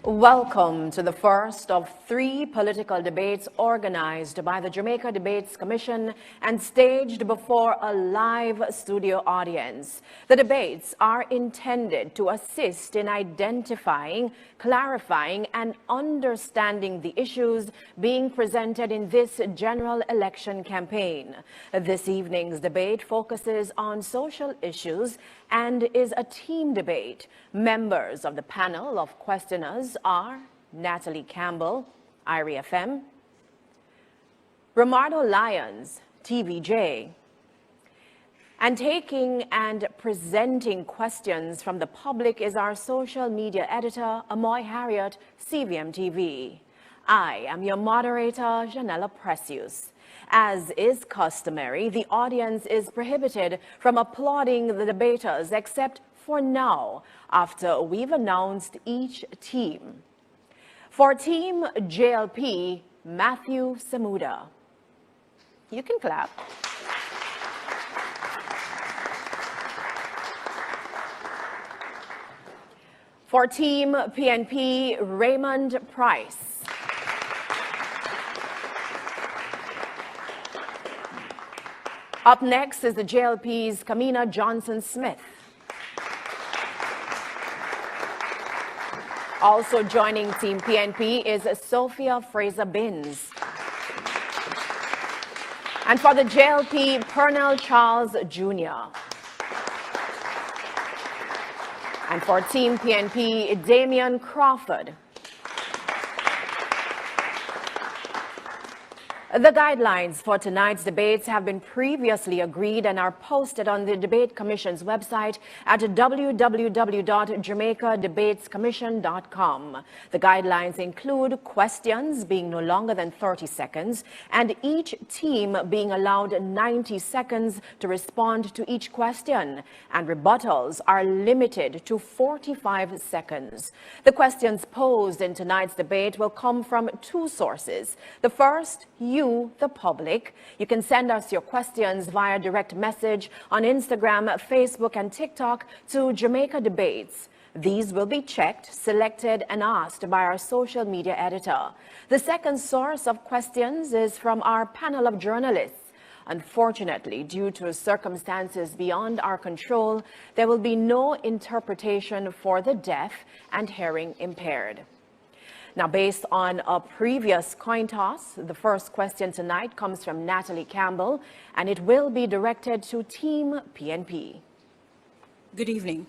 Welcome to the first of 3 political debates organized by the Jamaica Debates Commission and staged before a live studio audience. The debates are intended to assist in identifying, clarifying, and understanding the issues being presented in this general election campaign. This evening's debate focuses on social issues and is a team debate. Members of the panel of questioners are Natalie Campbell, Irie FM, Romardo Lyons, TVJ, and taking and presenting questions from the public is our social media editor, Amoy Harriet, CVM TV. I am your moderator, Janella Precius. As is customary, the audience is prohibited from applauding the debaters except for now, after we've announced each team. For Team JLP, Matthew Samuda. You can clap. For Team PNP, Raymond Pryce. Up next is the JLP's Kamina Johnson-Smith. Also joining Team PNP is Sophia Fraser-Binns. And for the JLP, Pearnel Charles Jr. And for Team PNP, Damion Crawford. The guidelines for tonight's debates have been previously agreed and are posted on the Debate Commission's website at www.jamaicadebatescommission.com. The guidelines include questions being no longer than 30 seconds and each team being allowed 90 seconds to respond to each question, and rebuttals are limited to 45 seconds. The questions posed in tonight's debate will come from 2 sources. The first, you, the public. You can send us your questions via direct message on Instagram, Facebook, and TikTok to Jamaica Debates. These will be checked, selected, and asked by our social media editor. The second source of questions is from our panel of journalists. Unfortunately, due to circumstances beyond our control, there will be no interpretation for the deaf and hearing impaired. Now, based on a previous coin toss, the first question tonight comes from Natalie Campbell, and it will be directed to Team PNP. Good evening.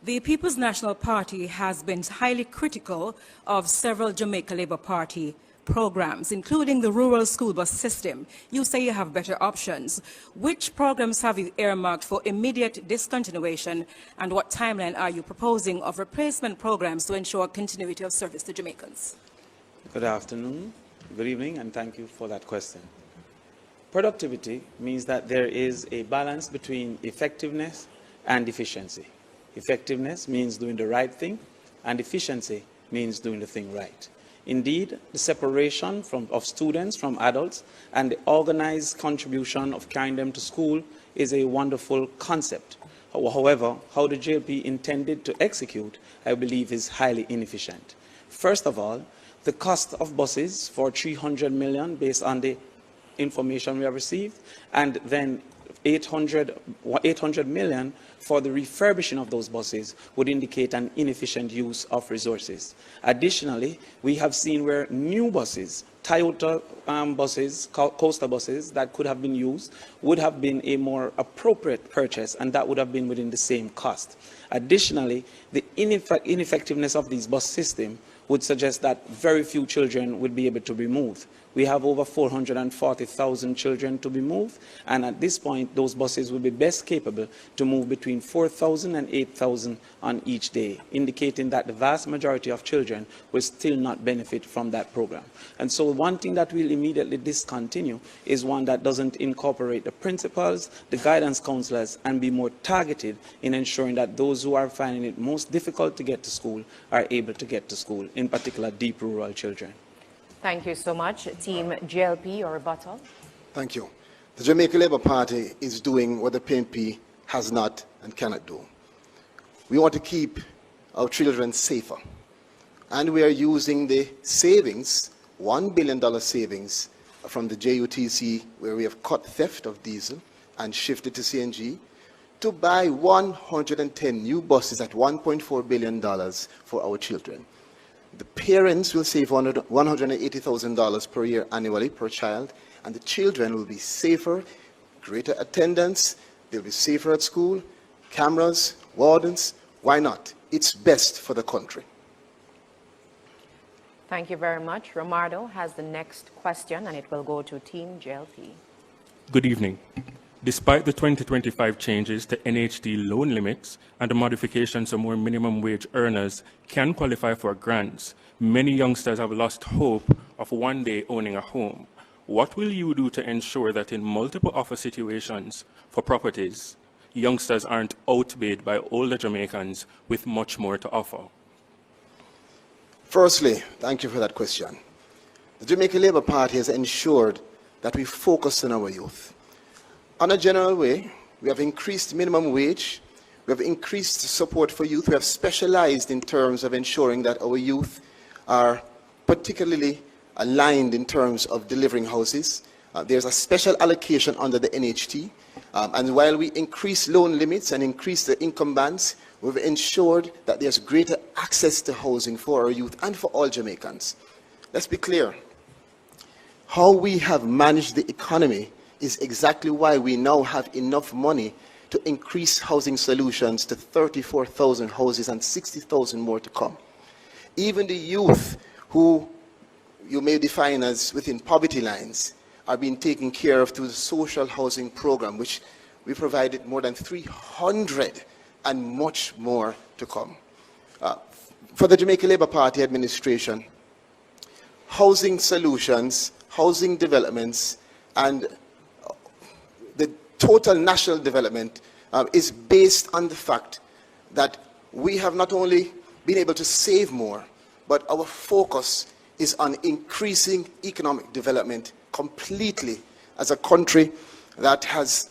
The People's National Party has been highly critical of several Jamaica Labour Party programs, including the rural school bus system. You say you have better options. Which programs have you earmarked for immediate discontinuation, and what timeline are you proposing of replacement programs to ensure continuity of service to Jamaicans? Good afternoon, good evening, and thank you for that question. Productivity means that there is a balance between effectiveness and efficiency. Effectiveness means doing the right thing, and efficiency means doing the thing right. Indeed, the separation of students from adults and the organized contribution of carrying them to school is a wonderful concept. However, how the JLP intended to execute, I believe, is highly inefficient. First of all, the cost of buses for 300 million based on the information we have received, and then 800 million for the refurbishing of those buses would indicate an inefficient use of resources. Additionally, we have seen where new buses, Toyota buses, coaster buses that could have been used would have been a more appropriate purchase, and that would have been within the same cost. Additionally, the ineffectiveness of these bus systems would suggest that very few children would be able to be moved. We have over 440,000 children to be moved, and at this point, those buses will be best capable to move between 4,000 and 8,000 on each day, indicating that the vast majority of children will still not benefit from that program. And so one thing that will immediately discontinue is one that doesn't incorporate the principals, the guidance counselors, and be more targeted in ensuring that those who are finding it most difficult to get to school are able to get to school, in particular deep rural children. Thank you so much. Team JLP, your rebuttal. Thank you. The Jamaica Labour Party is doing what the PNP has not and cannot do. We want to keep our children safer. And we are using the savings, $1 billion savings from the JUTC, where we have cut theft of diesel and shifted to CNG, to buy 110 new buses at $1.4 billion for our children. The parents will save $180,000 per year annually per child, and the children will be safer, greater attendance, they'll be safer at school, cameras, wardens. Why not? It's best for the country. Thank you very much. Romardo has the next question, and it will go to Team JLP. Good evening. Despite the 2025 changes to NHD loan limits and the modifications so more minimum wage earners can qualify for grants, many youngsters have lost hope of one day owning a home. What will you do to ensure that in multiple offer situations for properties, youngsters aren't outbid by older Jamaicans with much more to offer? Firstly, thank you for that question. The Jamaican Labour Party has ensured that we focus on our youth. On a general way, we have increased minimum wage, we have increased support for youth, we have specialized in terms of ensuring that our youth are particularly aligned in terms of delivering houses. There's a special allocation under the NHT, and while we increase loan limits and increase the income bands, we've ensured that there's greater access to housing for our youth and for all Jamaicans. Let's be clear. How we have managed the economy is exactly why we now have enough money to increase housing solutions to 34,000 houses and 60,000 more to come. Even the youth who you may define as within poverty lines are being taken care of through the social housing program, which we provided more than 300 and much more to come. For the Jamaican Labour Party administration, housing solutions, housing developments, and the total national development is based on the fact that we have not only been able to save more, but our focus is on increasing economic development completely as a country that has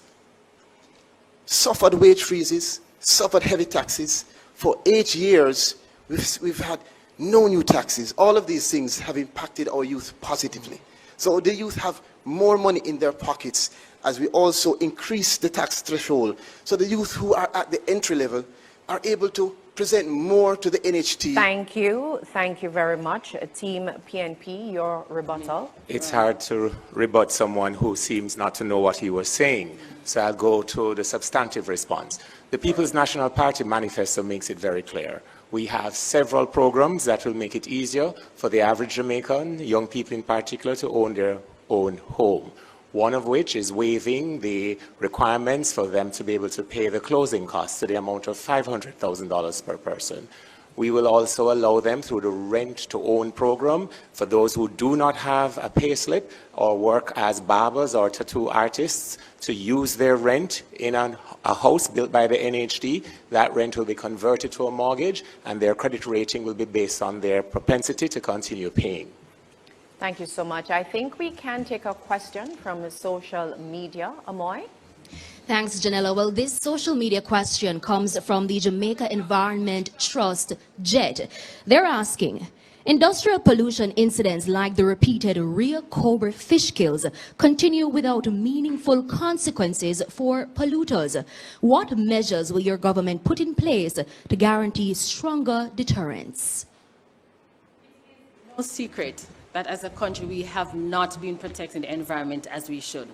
suffered wage freezes, suffered heavy taxes. For 8 years, we've had no new taxes. All of these things have impacted our youth positively. So the youth have more money in their pockets as we also increase the tax threshold. So the youth who are at the entry level are able to present more to the NHT. Thank you. Thank you very much. Team PNP, your rebuttal. It's hard to rebut someone who seems not to know what he was saying. So I'll go to the substantive response. The People's National Party manifesto makes it very clear. We have several programs that will make it easier for the average Jamaican, young people in particular, to own their own home. One of which is waiving the requirements for them to be able to pay the closing costs to the amount of $500,000 per person. We will also allow them through the rent-to-own program for those who do not have a payslip or work as barbers or tattoo artists to use their rent in a house built by the NHD. That rent will be converted to a mortgage, and their credit rating will be based on their propensity to continue paying. Thank you so much. I think we can take a question from social media. Amoy? Thanks, Janella. Well, this social media question comes from the Jamaica Environment Trust, JET. They're asking, industrial pollution incidents like the repeated Rio Cobra fish kills continue without meaningful consequences for polluters. What measures will your government put in place to guarantee stronger deterrence? No secret that as a country we have not been protecting the environment as we should.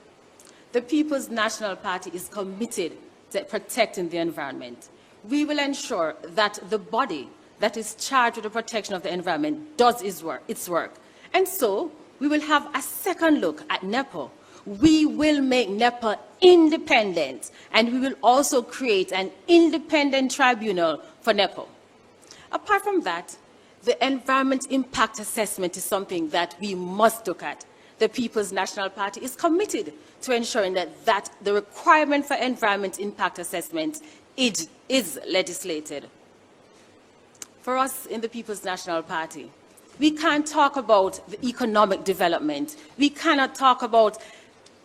The People's National Party is committed to protecting the environment. We will ensure that the body that is charged with the protection of the environment does its work. And so we will have a second look at NEPA. We will make NEPA independent, and we will also create an independent tribunal for NEPA. Apart from that, the environment impact assessment is something that we must look at. The People's National Party is committed to ensuring that the requirement for environment impact assessment is legislated. For us in the People's National Party, we can't talk about the economic development. We cannot talk about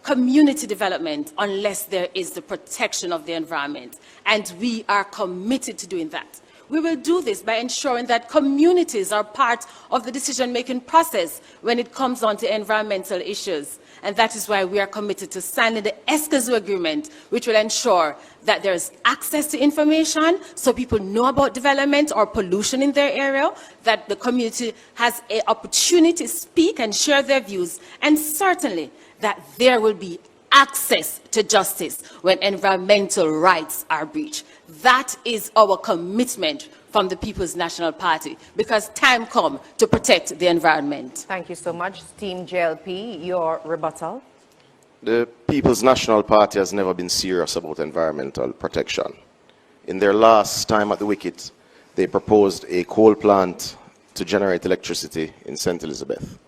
community development unless there is the protection of the environment. And we are committed to doing that. We will do this by ensuring that communities are part of the decision-making process when it comes on to environmental issues. And that is why we are committed to signing the ESCAZU agreement, which will ensure that there is access to information so people know about development or pollution in their area, that the community has an opportunity to speak and share their views, and certainly that there will be access to justice when environmental rights are breached. That is our commitment from the People's National Party, because time comes to protect the environment. Thank you so much. Team JLP, your rebuttal. The People's National Party has never been serious about environmental protection. In their last time at the wicket, they proposed a coal plant to generate electricity in St. Elizabeth.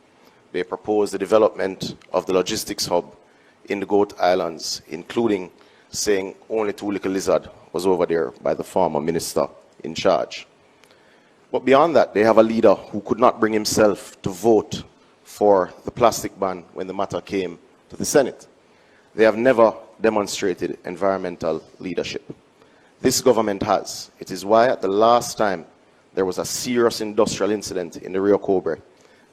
They proposed the development of the logistics hub in the Goat Islands, including saying only Too Little Lizard was over there by the former minister in charge. But beyond that, they have a leader who could not bring himself to vote for the plastic ban when the matter came to the Senate. They have never demonstrated environmental leadership. This government has. It is why at the last time there was a serious industrial incident in the Rio Cobre,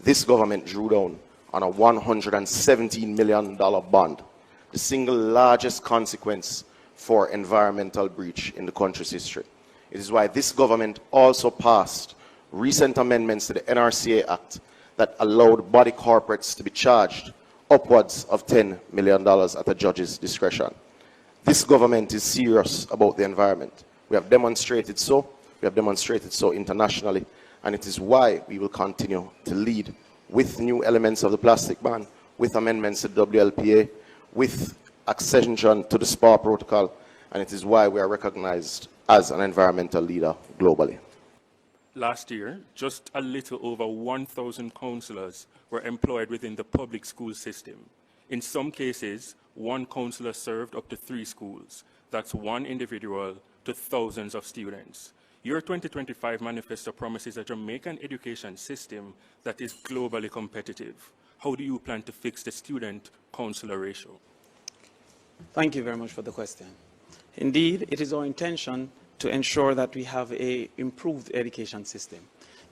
this government drew down on a $117 million bond, the single largest consequence for environmental breach in the country's history. It is why this government also passed recent amendments to the NRCA Act that allowed body corporates to be charged upwards of $10 million at a judge's discretion. This government is serious about the environment. We have demonstrated so. We have demonstrated so internationally, and it is why we will continue to lead with new elements of the plastic ban, with amendments to WLPA, with accession to the SPA protocol, and it is why we are recognized as an environmental leader globally. Last year, just a little over 1,000 councillors were employed within the public school system. In some cases, one councillor served up to 3 schools. That's one individual to thousands of students. Your 2025 manifesto promises a Jamaican education system that is globally competitive. How do you plan to fix the student-councillor ratio? Thank you very much for the question. Indeed, it is our intention to ensure that we have an improved education system.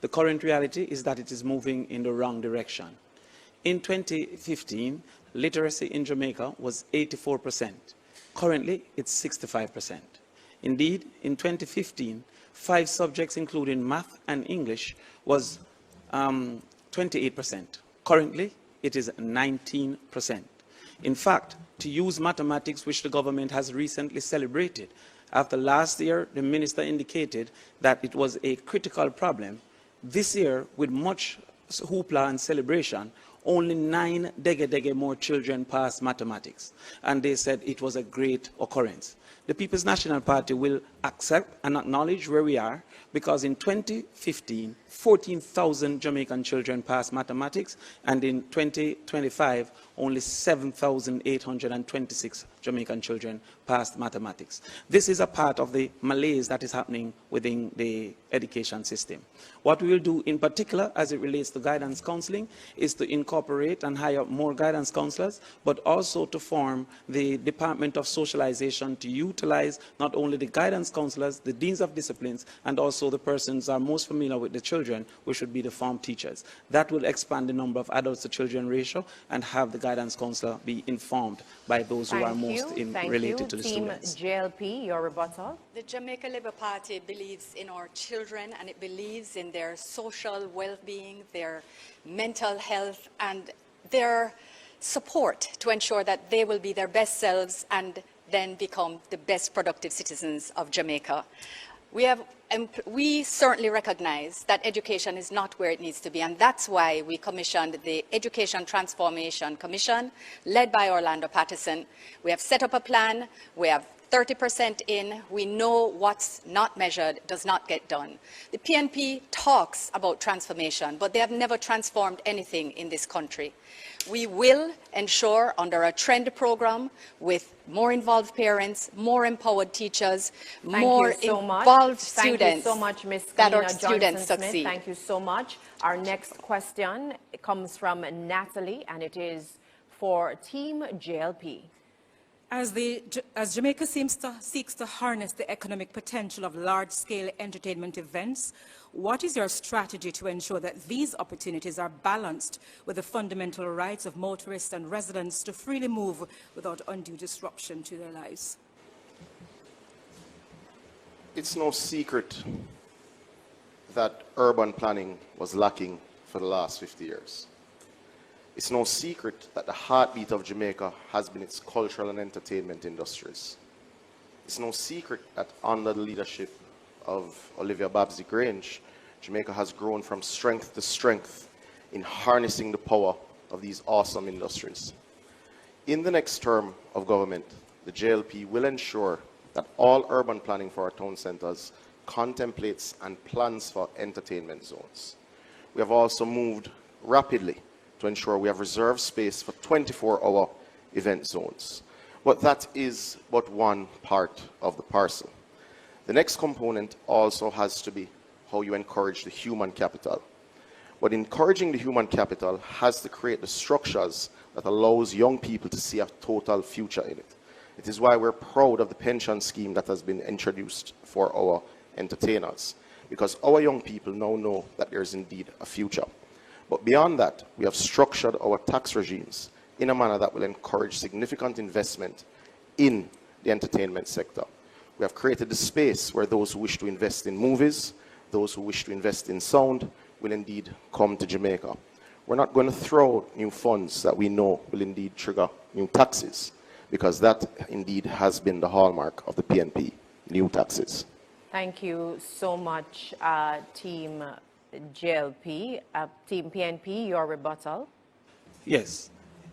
The current reality is that it is moving in the wrong direction. In 2015, literacy in Jamaica was 84%. Currently, it's 65%. Indeed, in 2015, 5 subjects, including math and English, was 28%. Currently, it is 19%. In fact, to use mathematics, which the government has recently celebrated, after last year, the minister indicated that it was a critical problem. This year, with much hoopla and celebration, only 9 dege more children passed mathematics. And they said it was a great occurrence. The People's National Party will accept and acknowledge where we are, because in 2015, 14,000 Jamaican children passed mathematics, and in 2025, only 7,826 Jamaican children passed mathematics. This is a part of the malaise that is happening within the education system. What we will do in particular as it relates to guidance counseling is to incorporate and hire more guidance counselors, but also to form the Department of Socialization to utilize not only the guidance counselors, the deans of disciplines, and also the persons who are most familiar with the children, which should be the form teachers. That will expand the number of adults to children ratio and have the guidance counselor be informed by those who are most related to the students. Team JLP, your rebuttal. The Jamaica Labour Party believes in our children, and it believes in their social well-being, their mental health, and their support to ensure that they will be their best selves and then become the best productive citizens of Jamaica. We certainly recognize that education is not where it needs to be, and that's why we commissioned the Education Transformation Commission, led by Orlando Patterson. We have set up a plan. We have 30% in. We know what's not measured does not get done. The PNP talks about transformation, but they have never transformed anything in this country. We will ensure under a trend program with more involved parents, more empowered teachers, more involved students. Thank you so much, Ms. That our Kamina students Johnson-Smith. succeed. Thank you so much. Our next question comes from Natalie, and it is for Team JLP. As Jamaica seeks to harness the economic potential of large-scale entertainment events, what is your strategy to ensure that these opportunities are balanced with the fundamental rights of motorists and residents to freely move without undue disruption to their lives? It's no secret that urban planning was lacking for the last 50 years. It's no secret that the heartbeat of Jamaica has been its cultural and entertainment industries. It's no secret that under the leadership of Olivia Babsy-Grange, Jamaica has grown from strength to strength in harnessing the power of these awesome industries. In the next term of government, the JLP will ensure that all urban planning for our town centres contemplates and plans for entertainment zones. We have also moved rapidly to ensure we have reserved space for 24-hour event zones. But that is but one part of the parcel. The next component also has to be how you encourage the human capital. But encouraging the human capital has to create the structures that allows young people to see a total future in it. It is why we're proud of the pension scheme that has been introduced for our entertainers, because our young people now know that there is indeed a future. But beyond that, we have structured our tax regimes in a manner that will encourage significant investment in the entertainment sector. We have created the space where those who wish to invest in movies, those who wish to invest in sound, will indeed come to Jamaica. We're not going to throw new funds that we know will indeed trigger new taxes, because that indeed has been the hallmark of the PNP, new taxes. Thank you so much, Team JLP. Team PNP, your rebuttal. Yes,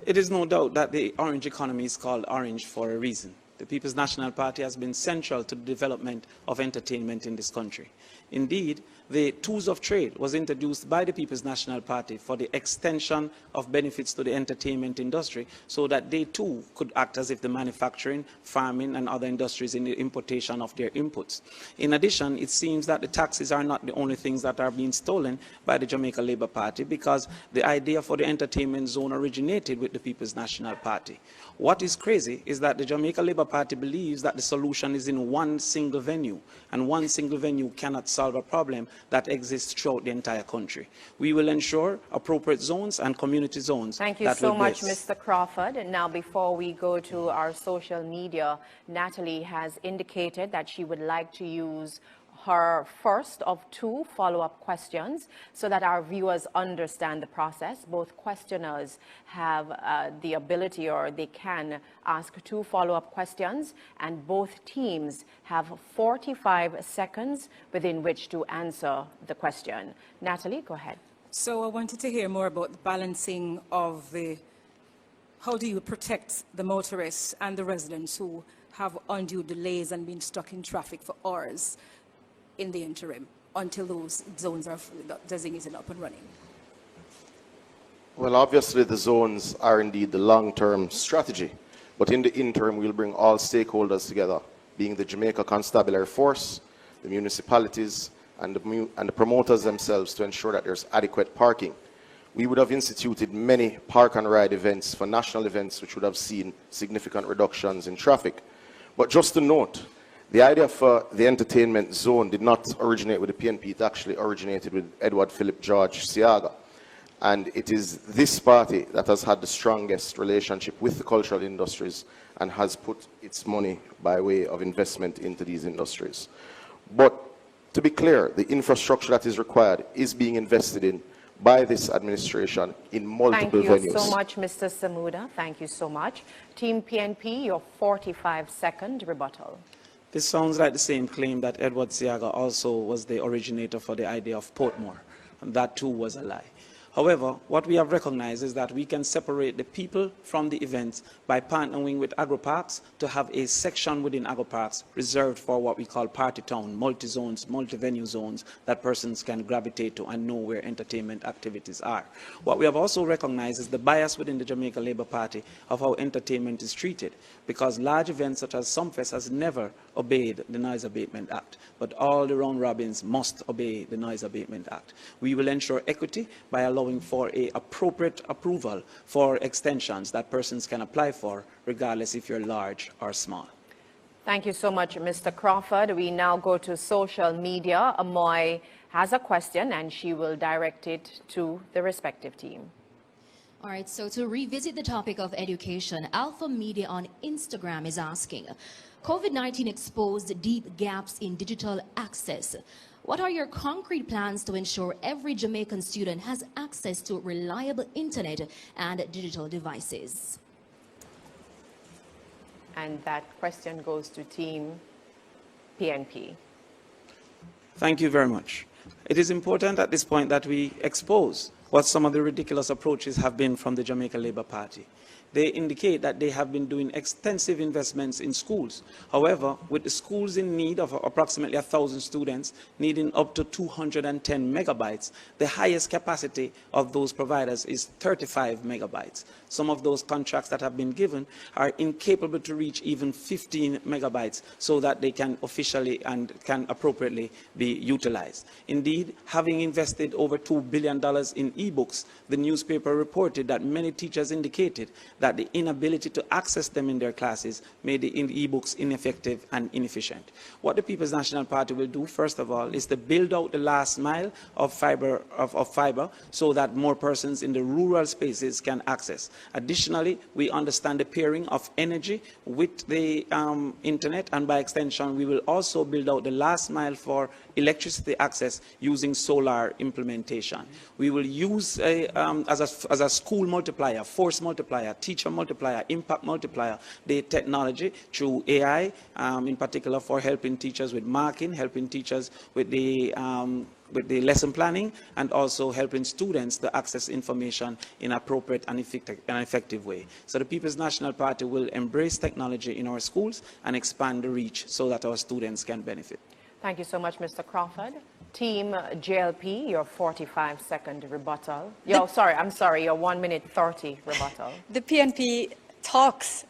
it is no doubt that the orange economy is called orange for a reason. The People's National Party has been central to the development of entertainment in this country. Indeed, the tools of trade was introduced by the People's National Party for the extension of benefits to the entertainment industry so that they too could act as if the manufacturing, farming and other industries in the importation of their inputs. In addition, it seems that the taxes are not the only things that are being stolen by the Jamaica Labour Party, because the idea for the entertainment zone originated with the People's National Party. What is crazy is that the Jamaica Labour Party believes that the solution is in one single venue, and one single venue cannot solve a problem that exists throughout the entire country. We will ensure appropriate zones and community zones. Thank you so much, Mr. Crawford. And now, before we go to our social media, Natalie has indicated that she would like to use her first of 2 follow-up questions so that our viewers understand the process. Both questioners have the ability, or they can ask 2 follow-up questions, and both teams have 45 seconds within which to answer the question. Natalie, go ahead. So I wanted to hear more about the balancing of how do you protect the motorists and the residents who have undue delays and been stuck in traffic for hours in the interim until those zones are designated up and running? Well, obviously the zones are indeed the long-term strategy, but in the interim we'll bring all stakeholders together, being the Jamaica Constabulary Force, the municipalities and the promoters themselves, to ensure that there's adequate parking. We would have instituted many park and ride events for national events which would have seen significant reductions in traffic. But just to note, the idea for the entertainment zone did not originate with the PNP, it actually originated with Edward Philip George Siaga. And it is this party that has had the strongest relationship with the cultural industries and has put its money by way of investment into these industries. But to be clear, the infrastructure that is required is being invested in by this administration in multiple venues. Thank you so much, Mr. Samuda. Thank you so much. Team PNP, your 45-second rebuttal. This sounds like the same claim that Edward Siaga also was the originator for the idea of Portmore, and that too was a lie. However, what we have recognized is that we can separate the people from the events by partnering with agro-parks to have a section within agro-parks reserved for what we call party town, multi-zones, multi-venue zones that persons can gravitate to and know where entertainment activities are. What we have also recognized is the bias within the Jamaica Labour Party of how entertainment is treated, because large events such as Sumfest has never obeyed the Noise Abatement Act, but all the round robins must obey the Noise Abatement Act. We will ensure equity by allowing for an appropriate approval for extensions that persons can apply for, regardless if you're large or small. Thank you so much, Mr. Crawford. We now go to social media. Amoy has a question, and she will direct it to the respective team. All right, so to revisit the topic of education, Alpha Media on Instagram is asking, COVID-19 exposed deep gaps in digital access. What are your concrete plans to ensure every Jamaican student has access to reliable internet and digital devices? And that question goes to Team PNP. Thank you very much. It is important at this point that we expose what some of the ridiculous approaches have been from the Jamaica Labour Party. They indicate that they have been doing extensive investments in schools. However, with the schools in need of approximately 1,000 students, needing up to 210 megabytes, the highest capacity of those providers is 35 megabytes. Some of those contracts that have been given are incapable to reach even 15 megabytes so that they can officially and can appropriately be utilized. Indeed, having invested over $2 billion in e-books, the newspaper reported that many teachers indicated that the inability to access them in their classes made the e-books ineffective and inefficient. What the People's National Party will do, first of all, is to build out the last mile of fiber so that more persons in the rural spaces can access. Additionally, we understand the pairing of energy with the internet, and by extension, we will also build out the last mile for electricity access using solar implementation. We will use as a school multiplier, force multiplier, teacher multiplier, impact multiplier, the technology through AI, in particular for helping teachers with marking, helping teachers with the lesson planning, and also helping students to access information in appropriate and effective way. So the People's National Party will embrace technology in our schools and expand the reach so that our students can benefit. Thank you so much, Mr. Crawford. Team JLP, your 45-second rebuttal. Your 1 minute 30 rebuttal. The PNP talks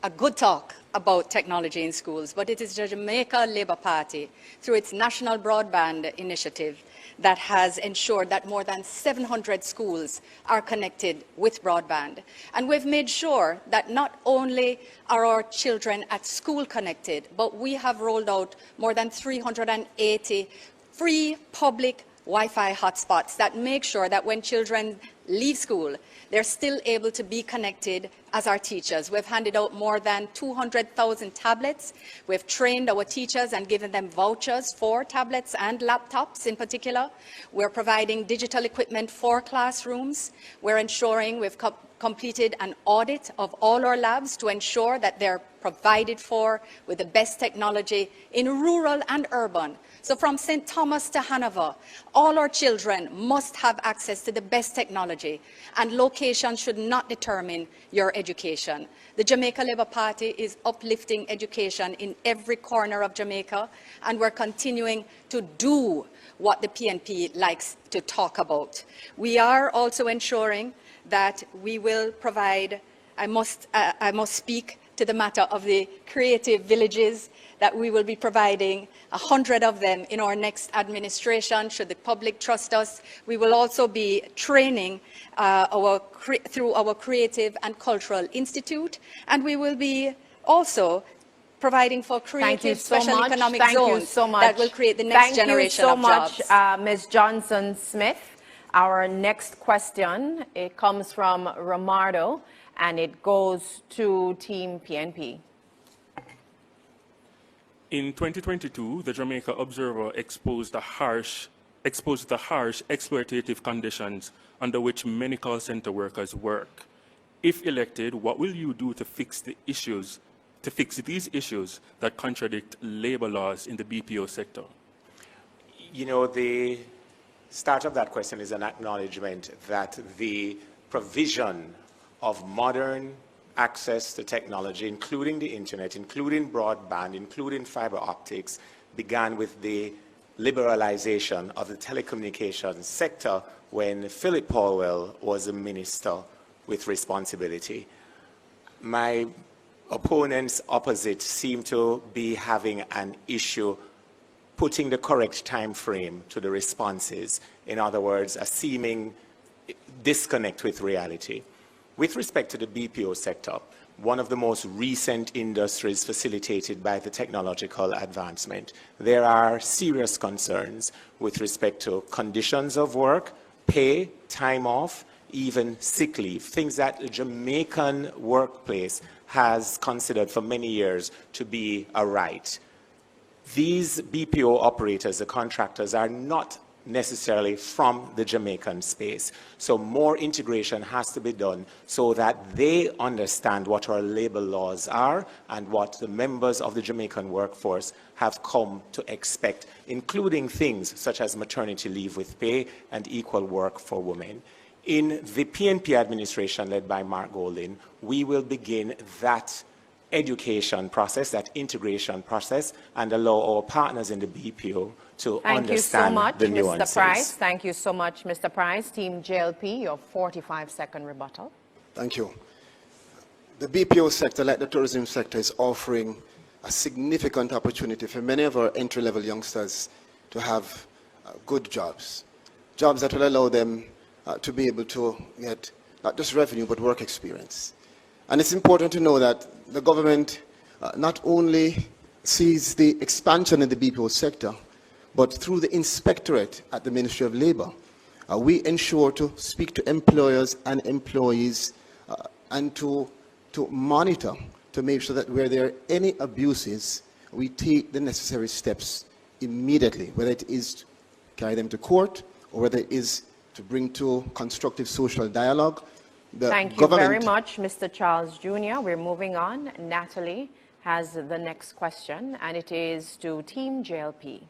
a good talk about technology in schools, but it is the Jamaica Labour Party, through its National Broadband Initiative, that has ensured that more than 700 schools are connected with broadband. And we've made sure that not only are our children at school connected, but we have rolled out more than 380 free public Wi-Fi hotspots that make sure that when children leave school, they're still able to be connected as our teachers. We've handed out more than 200,000 tablets. We've trained our teachers and given them vouchers for tablets and laptops in particular. We're providing digital equipment for classrooms. We're ensuring we've completed an audit of all our labs to ensure that they're provided for with the best technology in rural and urban. So from St. Thomas to Hanover, all our children must have access to the best technology, and location should not determine your education. The Jamaica Labour Party is uplifting education in every corner of Jamaica, and we're continuing to do what the PNP likes to talk about. We are also ensuring that we will provide, I must speak to the matter of the creative villages, that we will be providing 100 of them in our next administration, should the public trust us. We will also be training through our Creative and Cultural Institute, and we will be also providing for creative special economic zones that will create the next generation of jobs. Thank you so much, Ms. Johnson-Smith. Our next question, it comes from Romardo, and it goes to Team PNP. In 2022, the Jamaica Observer exposed the harsh exploitative conditions under which many call center workers work. If elected, what will you do to fix these issues that contradict labor laws in the BPO sector? You know, the start of that question is an acknowledgement that the provision of modern access to technology, including the internet, including broadband, including fiber optics, began with the liberalization of the telecommunications sector when Philip Paulwell was a minister with responsibility. My opponents opposite seem to be having an issue putting the correct time frame to the responses. In other words, a seeming disconnect with reality. With respect to the BPO sector, one of the most recent industries facilitated by the technological advancement, there are serious concerns with respect to conditions of work, pay, time off, even sick leave, things that the Jamaican workplace has considered for many years to be a right. These BPO operators, the contractors, are not necessarily from the Jamaican space. So more integration has to be done so that they understand what our labor laws are and what the members of the Jamaican workforce have come to expect, including things such as maternity leave with pay and equal work for women. In the PNP administration led by Mark Golding, we will begin that education process, that integration process, and allow our partners in the BPO to understand the nuances. Mr. Pryce. Thank you so much, Mr. Pryce. Team JLP, your 45-second rebuttal. Thank you. The BPO sector, like the tourism sector, is offering a significant opportunity for many of our entry-level youngsters to have good jobs, jobs that will allow them to be able to get not just revenue, but work experience. And it's important to know that the government not only sees the expansion in the BPO sector, but through the inspectorate at the Ministry of Labour, we ensure to speak to employers and employees and to monitor to make sure that where there are any abuses, we take the necessary steps immediately, whether it is to carry them to court or whether it is to bring to constructive social dialogue. Thank you very much, Mr. Charles Jr. We're moving on. Natalie has the next question, and it is to Team JLP.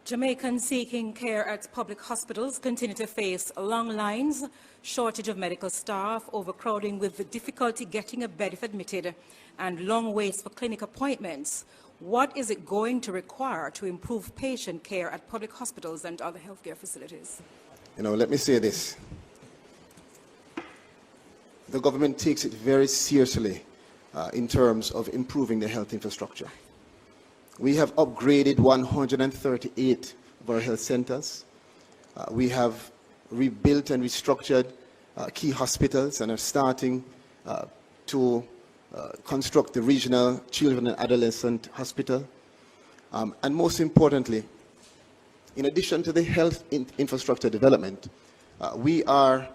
Jamaicans seeking care at public hospitals continue to face long lines, shortage of medical staff, overcrowding with the difficulty getting a bed if admitted, and long waits for clinic appointments. What is it going to require to improve patient care at public hospitals and other healthcare facilities? Let me say this. The government takes it very seriously in terms of improving the health infrastructure. We have upgraded 138 of our health centers. We have rebuilt and restructured key hospitals and are starting to construct the regional children and adolescent hospital. And most importantly, in addition to the health infrastructure development, we are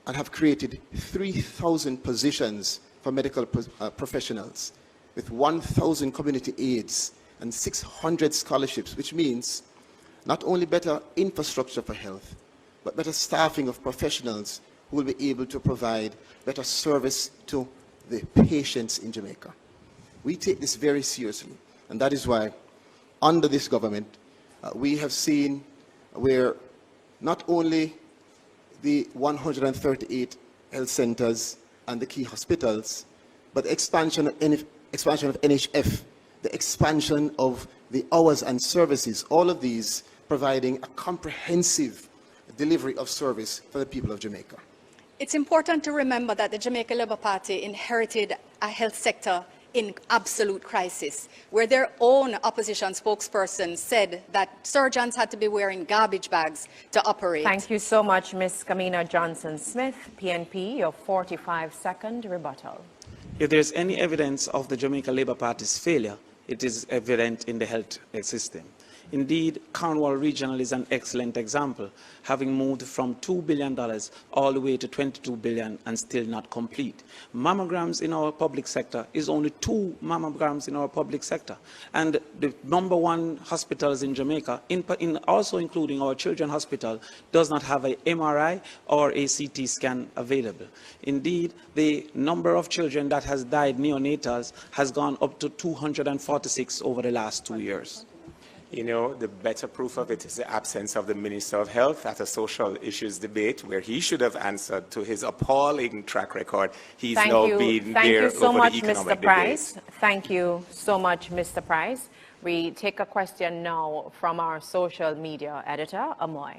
and have created 3,000 positions for medical professionals with 1,000 community aids and 600 scholarships, which means not only better infrastructure for health, but better staffing of professionals who will be able to provide better service to the patients in Jamaica. We take this very seriously, and that is why under this government, we have seen where not only the 138 health centers and the key hospitals, but the expansion of NHF, the expansion of the hours and services, all of these providing a comprehensive delivery of service for the people of Jamaica. It's important to remember that the Jamaica Labour Party inherited a health sector in absolute crisis, where their own opposition spokesperson said that surgeons had to be wearing garbage bags to operate. Thank you so much, Ms. Kamina Johnson-Smith. PNP, your 45-second rebuttal. If there's any evidence of the Jamaica Labour Party's failure, it is evident in the health system. Indeed, Cornwall Regional is an excellent example, having moved from $2 billion all the way to $22 billion and still not complete. Mammograms in our public sector is only 2 mammograms in our public sector. And the #1 hospitals in Jamaica, also including our children's hospital, does not have an MRI or a CT scan available. Indeed, the number of children that has died neonatals has gone up to 246 over the last 2 years. The better proof of it is the absence of the Minister of Health at a social issues debate where he should have answered to his appalling track record. He's now been there over the economic debate. Thank you so much, Mr. Pryce. We take a question now from our social media editor, Amoy.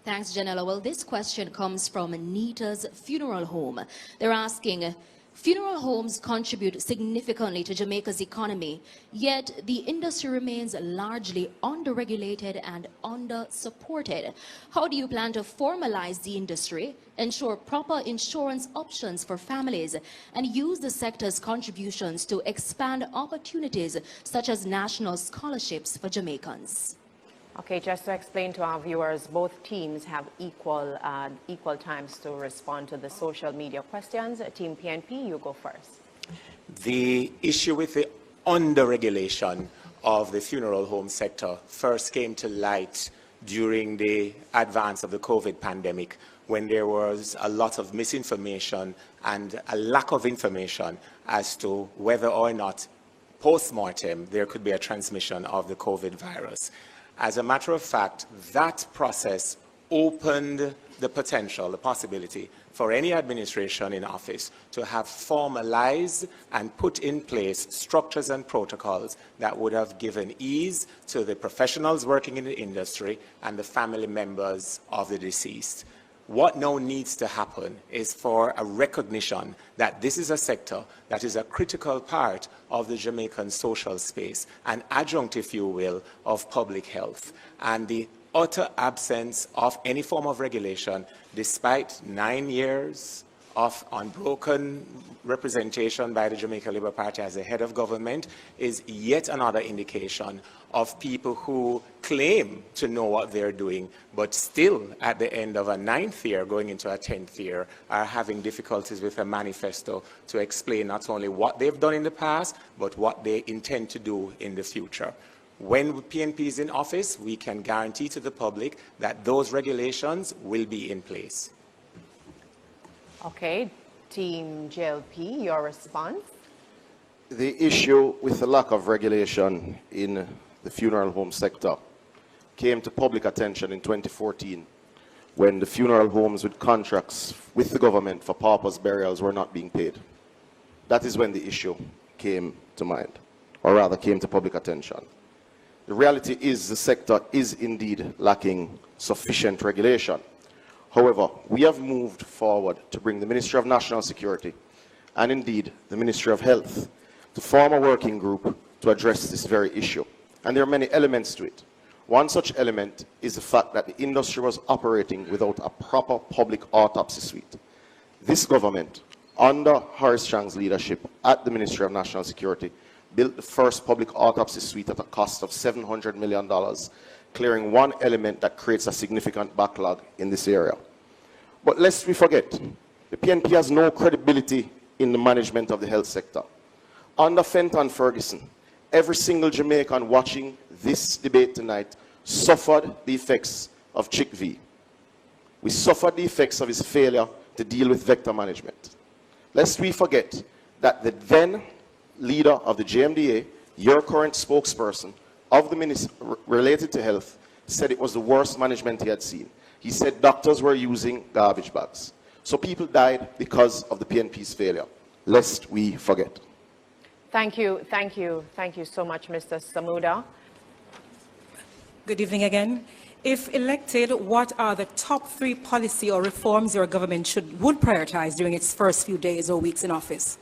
Thanks, Janella. Well, this question comes from Nita's Funeral Home. They're asking, Funeral homes contribute significantly to Jamaica's economy, yet the industry remains largely under-regulated and under-supported. How do you plan to formalize the industry, ensure proper insurance options for families, and use the sector's contributions to expand opportunities such as national scholarships for Jamaicans? Okay, just to explain to our viewers, both teams have equal times to respond to the social media questions. Team PNP, you go first. The issue with the under-regulation of the funeral home sector first came to light during the advance of the COVID pandemic, when there was a lot of misinformation and a lack of information as to whether or not post-mortem there could be a transmission of the COVID virus. As a matter of fact, that process opened the potential, the possibility for any administration in office to have formalized and put in place structures and protocols that would have given ease to the professionals working in the industry and the family members of the deceased. What now needs to happen is for a recognition that this is a sector that is a critical part of the Jamaican social space, an adjunct, if you will, of public health. And the utter absence of any form of regulation, despite 9 years of unbroken representation by the Jamaica Labour Party as the head of government, is yet another indication of people who claim to know what they're doing, but still at the end of a 9th year, going into a 10th year, are having difficulties with a manifesto to explain not only what they've done in the past, but what they intend to do in the future. When PNP is in office, we can guarantee to the public that those regulations will be in place. Okay, Team JLP, your response? The issue with the lack of regulation in the funeral home sector came to public attention in 2014 when the funeral homes with contracts with the government for paupers' burials were not being paid. That is when the issue came to mind, or rather came to public attention. The reality is the sector is indeed lacking sufficient regulation. However, we have moved forward to bring the Ministry of National Security and indeed the Ministry of Health to form a working group to address this very issue. And there are many elements to it. One such element is the fact that the industry was operating without a proper public autopsy suite. This government, under Horace Chang's leadership at the Ministry of National Security, built the first public autopsy suite at a cost of $700 million, clearing one element that creates a significant backlog in this area. But lest we forget, the PNP has no credibility in the management of the health sector. Under Fenton Ferguson, every single Jamaican watching this debate tonight suffered the effects of Chick V. We suffered the effects of his failure to deal with vector management. Lest we forget that the then leader of the JMDA, your current spokesperson of the ministry related to health, said it was the worst management he had seen. He said doctors were using garbage bags. So people died because of the PNP's failure. Lest we forget. Thank you so much, Mr. Samuda. Good evening again. If elected, what are the top 3 policy or reforms your government would prioritize during its first few days or weeks in office?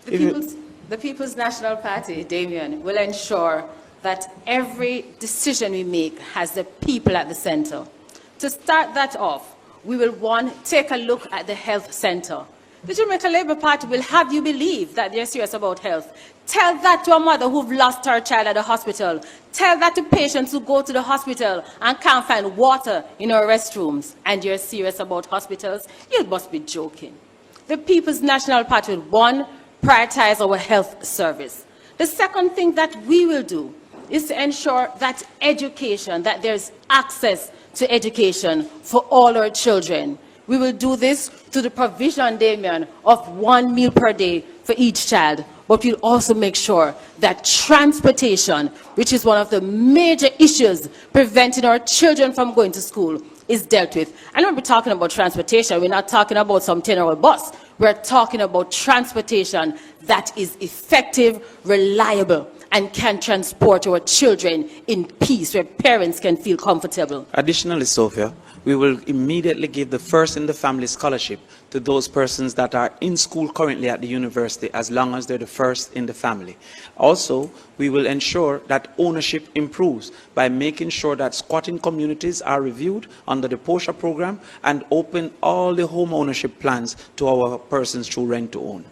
The People's National Party, Damion, will ensure that every decision we make has the people at the center. To start that off, we will, take a look at the health center. The Jamaica Labour Party will have you believe that they're serious about health. Tell that to a mother who've lost her child at the hospital. Tell that to patients who go to the hospital and can't find water in our restrooms. And you're serious about hospitals? You must be joking. The People's National Party will, prioritize our health service. The second thing that we will do is to ensure that education, that there's access to education for all our children. We will do this through the provision, Damion, of 1 meal per day for each child. But we'll also make sure that transportation, which is one of the major issues preventing our children from going to school, is dealt with. And when we're talking about transportation, we're not talking about some 10-hour bus. We're talking about transportation that is effective, reliable, and can transport our children in peace, where parents can feel comfortable. Additionally, Sophia, we will immediately give the First in the Family Scholarship to those persons that are in school currently at the university, as long as they're the first in the family. Also, we will ensure that ownership improves by making sure that squatting communities are reviewed under the POSHA program and open all the home ownership plans to our persons through rent to own.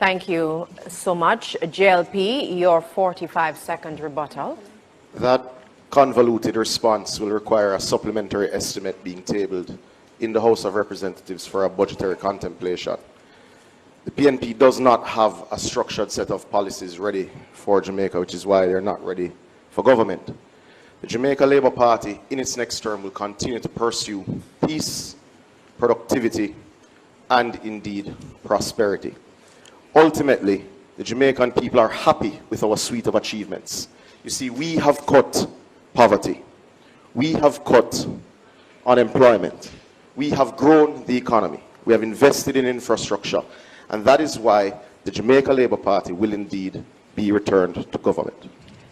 Thank you so much. JLP, your 45-second rebuttal. That convoluted response will require a supplementary estimate being tabled in the House of Representatives for a budgetary contemplation. The PNP does not have a structured set of policies ready for Jamaica, which is why they're not ready for government. The Jamaica Labour Party, in its next term, will continue to pursue peace, productivity, and indeed prosperity. Ultimately, the Jamaican people are happy with our suite of achievements. You see, we have cut poverty. We have cut unemployment. We have grown the economy. We have invested in infrastructure. And that is why the Jamaica Labour Party will indeed be returned to government.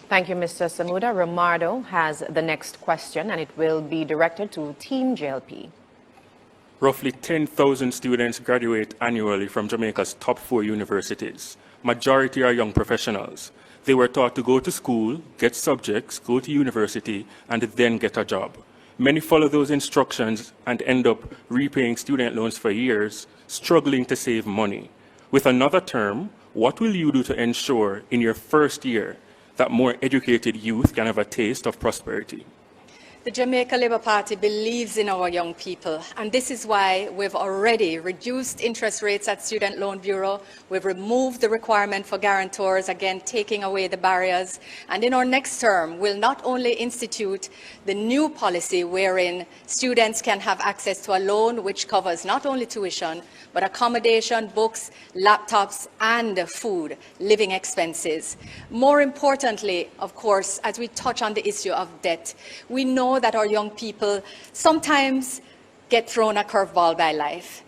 Thank you, Mr. Samuda. Romardo has the next question, and it will be directed to Team JLP. Roughly 10,000 students graduate annually from Jamaica's top 4 universities. Majority are young professionals. They were taught to go to school, get subjects, go to university, and then get a job. Many follow those instructions and end up repaying student loans for years, struggling to save money. With another term, what will you do to ensure in your first year that more educated youth can have a taste of prosperity? The Jamaica Labour Party believes in our young people, and this is why we've already reduced interest rates at Student Loan Bureau. We've removed the requirement for guarantors, again taking away the barriers. And in our next term, we'll not only institute the new policy wherein students can have access to a loan which covers not only tuition, but accommodation, books, laptops, and food, living expenses. More importantly, of course, as we touch on the issue of debt, we know that our young people sometimes get thrown a curveball by life.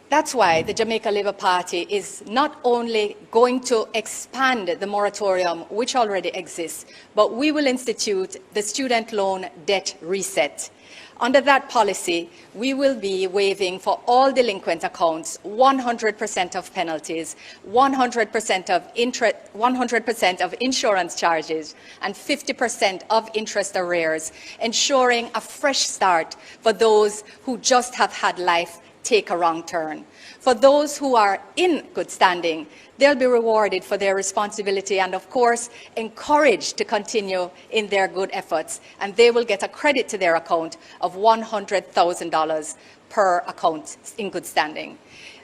That's why the Jamaica Labour Party is not only going to expand the moratorium, which already exists, but we will institute the student loan debt reset. Under that policy, we will be waiving for all delinquent accounts 100% of penalties, 100% of insurance charges, and 50% of interest arrears, ensuring a fresh start for those who just have had life take a wrong turn. For those who are in good standing, they'll be rewarded for their responsibility and, of course, encouraged to continue in their good efforts. And they will get a credit to their account of $100,000 per account in good standing.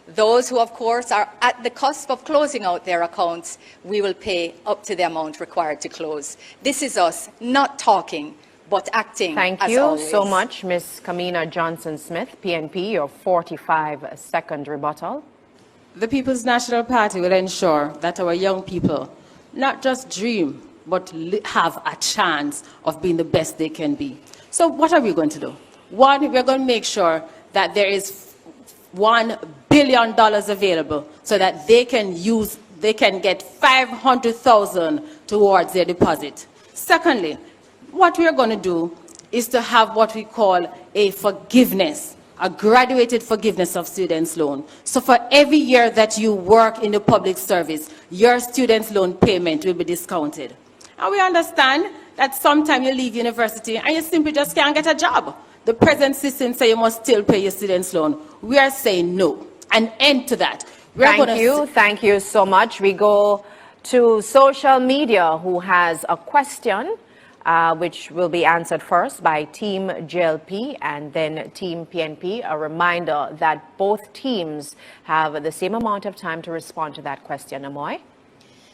Those who, of course, are at the cusp of closing out their accounts, we will pay up to the amount required to close. This is us not talking, but acting. Thank as you always. so much, Ms. Kamina Johnson-Smith, PNP, your 45-second rebuttal. The People's National Party will ensure that our young people not just dream, but have a chance of being the best they can be. So what are we going to do? One, we're going to make sure that there is $1 billion available so that they can get $500,000 towards their deposit. Secondly, what we're going to do is to have what we call a forgiveness, a graduated forgiveness of students' loan. So for every year that you work in the public service, your students' loan payment will be discounted. And we understand that sometimes you leave university and you simply just can't get a job. The present system says you must still pay your students' loan. We are saying no, an end to that. Thank you so much. We go to social media, who has a question which will be answered first by Team JLP and then Team PNP. A reminder that both teams have the same amount of time to respond to that question. Amoy?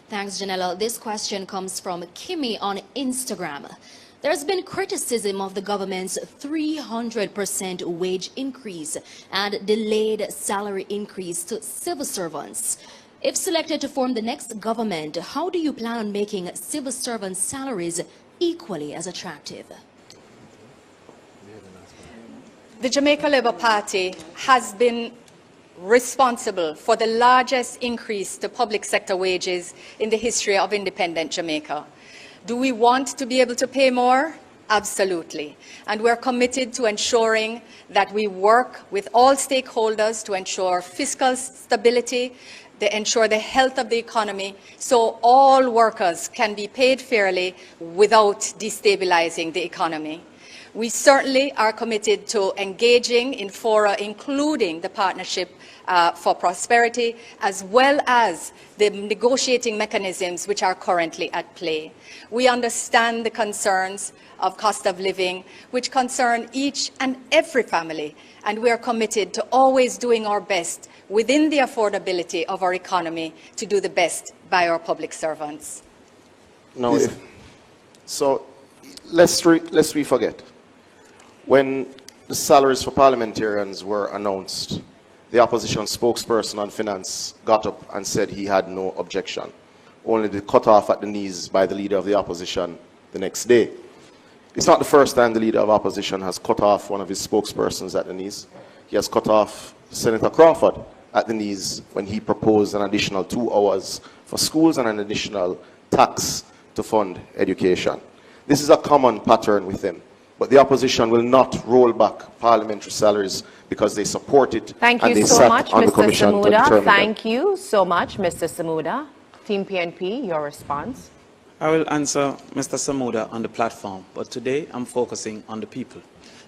Thanks, Janella. This question comes from Kimmy on Instagram. There's been criticism of the government's 300% wage increase and delayed salary increase to civil servants. If selected to form the next government, how do you plan on making civil servants' salaries equally as attractive? The Jamaica Labour Party has been responsible for the largest increase to public sector wages in the history of independent Jamaica. Do we want to be able to pay more? Absolutely. And we're committed to ensuring that we work with all stakeholders to ensure fiscal stability, to ensure the health of the economy, so all workers can be paid fairly without destabilizing the economy. We certainly are committed to engaging in fora, including the Partnership for Prosperity, as well as the negotiating mechanisms which are currently at play. We understand the concerns of cost of living, which concern each and every family, and we are committed to always doing our best within the affordability of our economy to do the best by our public servants. No, so let's forget. When the salaries for parliamentarians were announced, the opposition spokesperson on finance got up and said he had no objection, only to cut off at the knees by the leader of the opposition the next day. It's not the first time the leader of opposition has cut off one of his spokespersons at the knees. He has cut off Senator Crawford at the knees when he proposed an additional 2 hours for schools and an additional tax to fund education. This is a common pattern with him. But the opposition will not roll back parliamentary salaries because they support it. Thank and you they so sat much, on the Mr. commission to Samuda. determine Thank you so much, Mr. Samuda. Team PNP, your response. I will answer Mr. Samuda on the platform, but today I'm focusing on the people.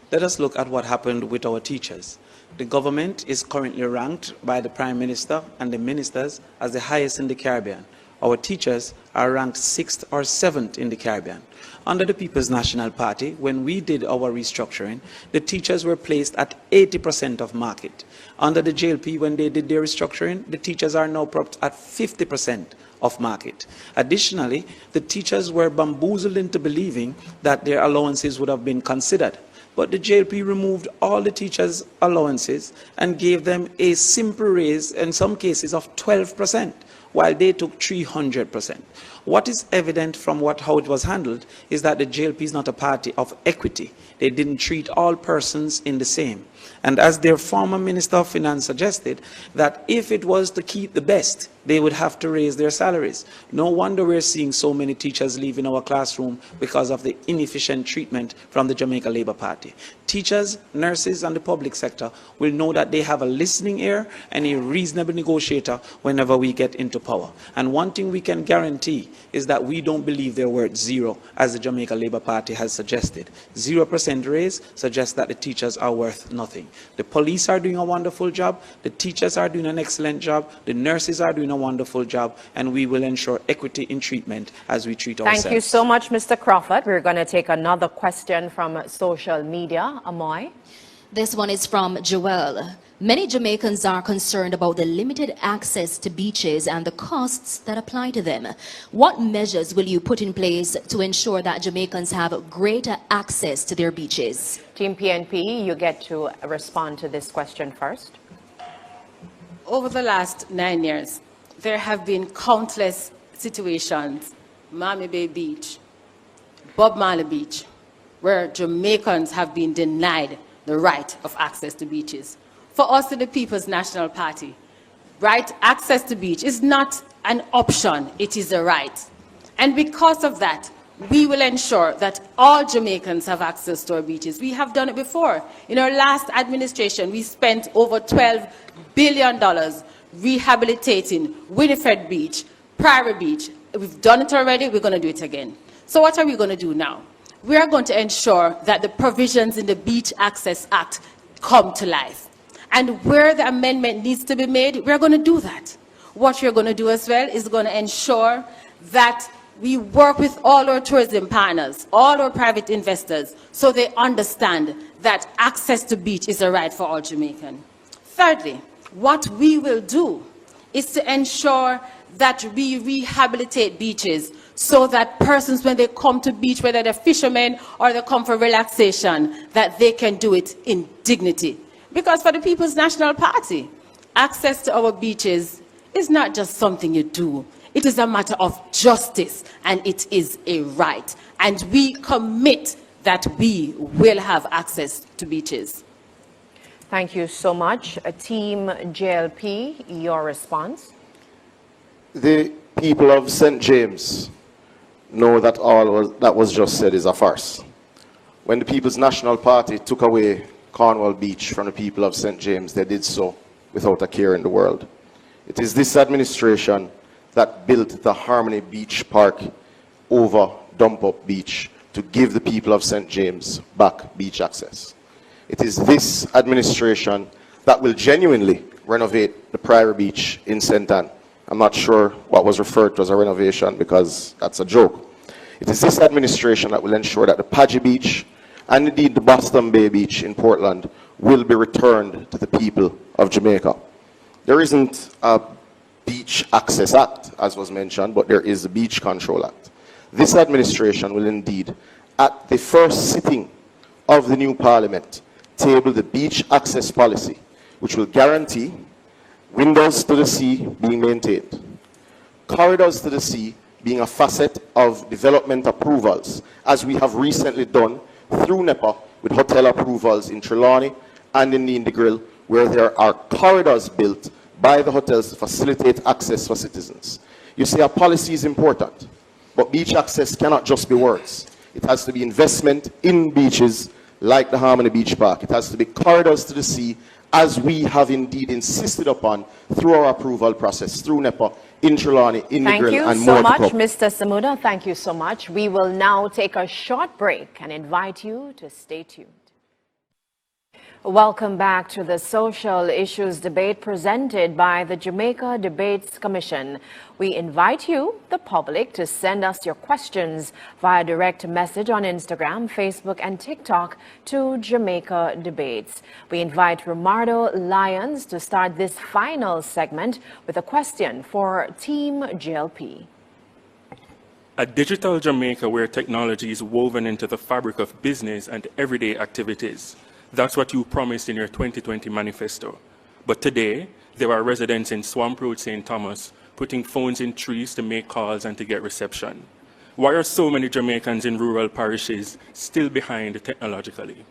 Let us look at what happened with our teachers. The government is currently ranked by the Prime Minister and the ministers as the highest in the Caribbean. Our teachers are ranked 6th or 7th in the Caribbean. Under the People's National Party, when we did our restructuring, the teachers were placed at 80% of market. Under the JLP, when they did their restructuring, the teachers are now propped at 50% of market. Additionally, the teachers were bamboozled into believing that their allowances would have been considered. But the JLP removed all the teachers' allowances and gave them a simple raise, in some cases of 12%, while they took 300%. What is evident from how it was handled is that the JLP is not a party of equity. They didn't treat all persons in the same. And as their former Minister of Finance suggested, that if it was to keep the best, they would have to raise their salaries. No wonder we're seeing so many teachers leaving our classroom because of the inefficient treatment from the Jamaica Labour Party. Teachers, nurses, and the public sector will know that they have a listening ear and a reasonable negotiator whenever we get into power. And one thing we can guarantee is that we don't believe they're worth zero, as the Jamaica Labour Party has suggested. 0% raise suggests that the teachers are worth nothing. The police are doing a wonderful job, the teachers are doing an excellent job, the nurses are doing a wonderful job, and we will ensure equity in treatment as we treat ourselves. Thank you so much, Mr. Crawford. We're going to take another question from social media. Amoy? This one is from Joel. Many Jamaicans are concerned about the limited access to beaches and the costs that apply to them. What measures will you put in place to ensure that Jamaicans have greater access to their beaches? Team PNP, you get to respond to this question first. Over the last 9 years, there have been countless situations, Miami Bay Beach, Bob Marley Beach, where Jamaicans have been denied the right of access to beaches. For us in the People's National Party, right, access to beach is not an option, it is a right. And because of that, we will ensure that all Jamaicans have access to our beaches. We have done it before. In our last administration, we spent over $12 billion rehabilitating Winifred Beach, Priory Beach. We've done it already, we're going to do it again. So what are we going to do now? We are going to ensure that the provisions in the Beach Access Act come to life. And where the amendment needs to be made, we're going to do that. What we're going to do as well is going to ensure that we work with all our tourism partners, all our private investors, so they understand that access to beach is a right for all Jamaicans. Thirdly, what we will do is to ensure that we rehabilitate beaches so that persons, when they come to beach, whether they're fishermen or they come for relaxation, that they can do it in dignity. Because for the People's National Party, access to our beaches is not just something you do. It is a matter of justice, and it is a right. And we commit that we will have access to beaches. Thank you so much. Team JLP, your response? The people of St. James know that all that was just said is a farce. When the People's National Party took away Cornwall Beach from the people of St. James, they did so without a care in the world. It is this administration that built the Harmony Beach Park over Dump Up Beach to give the people of St. James back beach access. It is this administration that will genuinely renovate the Priory Beach in St. Ann. I'm not sure what was referred to as a renovation because that's a joke. It is this administration that will ensure that the Padgy Beach and indeed the Boston Bay Beach in Portland will be returned to the people of Jamaica. There isn't a Beach Access Act, as was mentioned, but there is the Beach Control Act. This administration will indeed, at the first sitting of the new parliament, table the beach access policy, which will guarantee windows to the sea being maintained, corridors to the sea being a facet of development approvals, as we have recently done through NEPA with hotel approvals in Trelawney and in the Grill, where there are corridors built by the hotels to facilitate access for citizens. You see, our policy is important, but beach access cannot just be words. It has to be investment in beaches like the Harmony Beach Park. It has to be corridors to the sea, as we have indeed insisted upon through our approval process, through NEPA, in Trelawney, in the Grill, and more to come. Thank you so much, Mr. Samuda. Thank you so much. We will now take a short break and invite you to stay tuned. Welcome back to the social issues debate presented by the Jamaica Debates Commission. We invite you, the public, to send us your questions via direct message on Instagram, Facebook, and TikTok to Jamaica Debates. We invite Romardo Lyons to start this final segment with a question for Team JLP. A digital Jamaica where technology is woven into the fabric of business and everyday activities. That's what you promised in your 2020 manifesto. But today, there are residents in Swamp Road, St. Thomas, putting phones in trees to make calls and to get reception. Why are so many Jamaicans in rural parishes still behind technologically?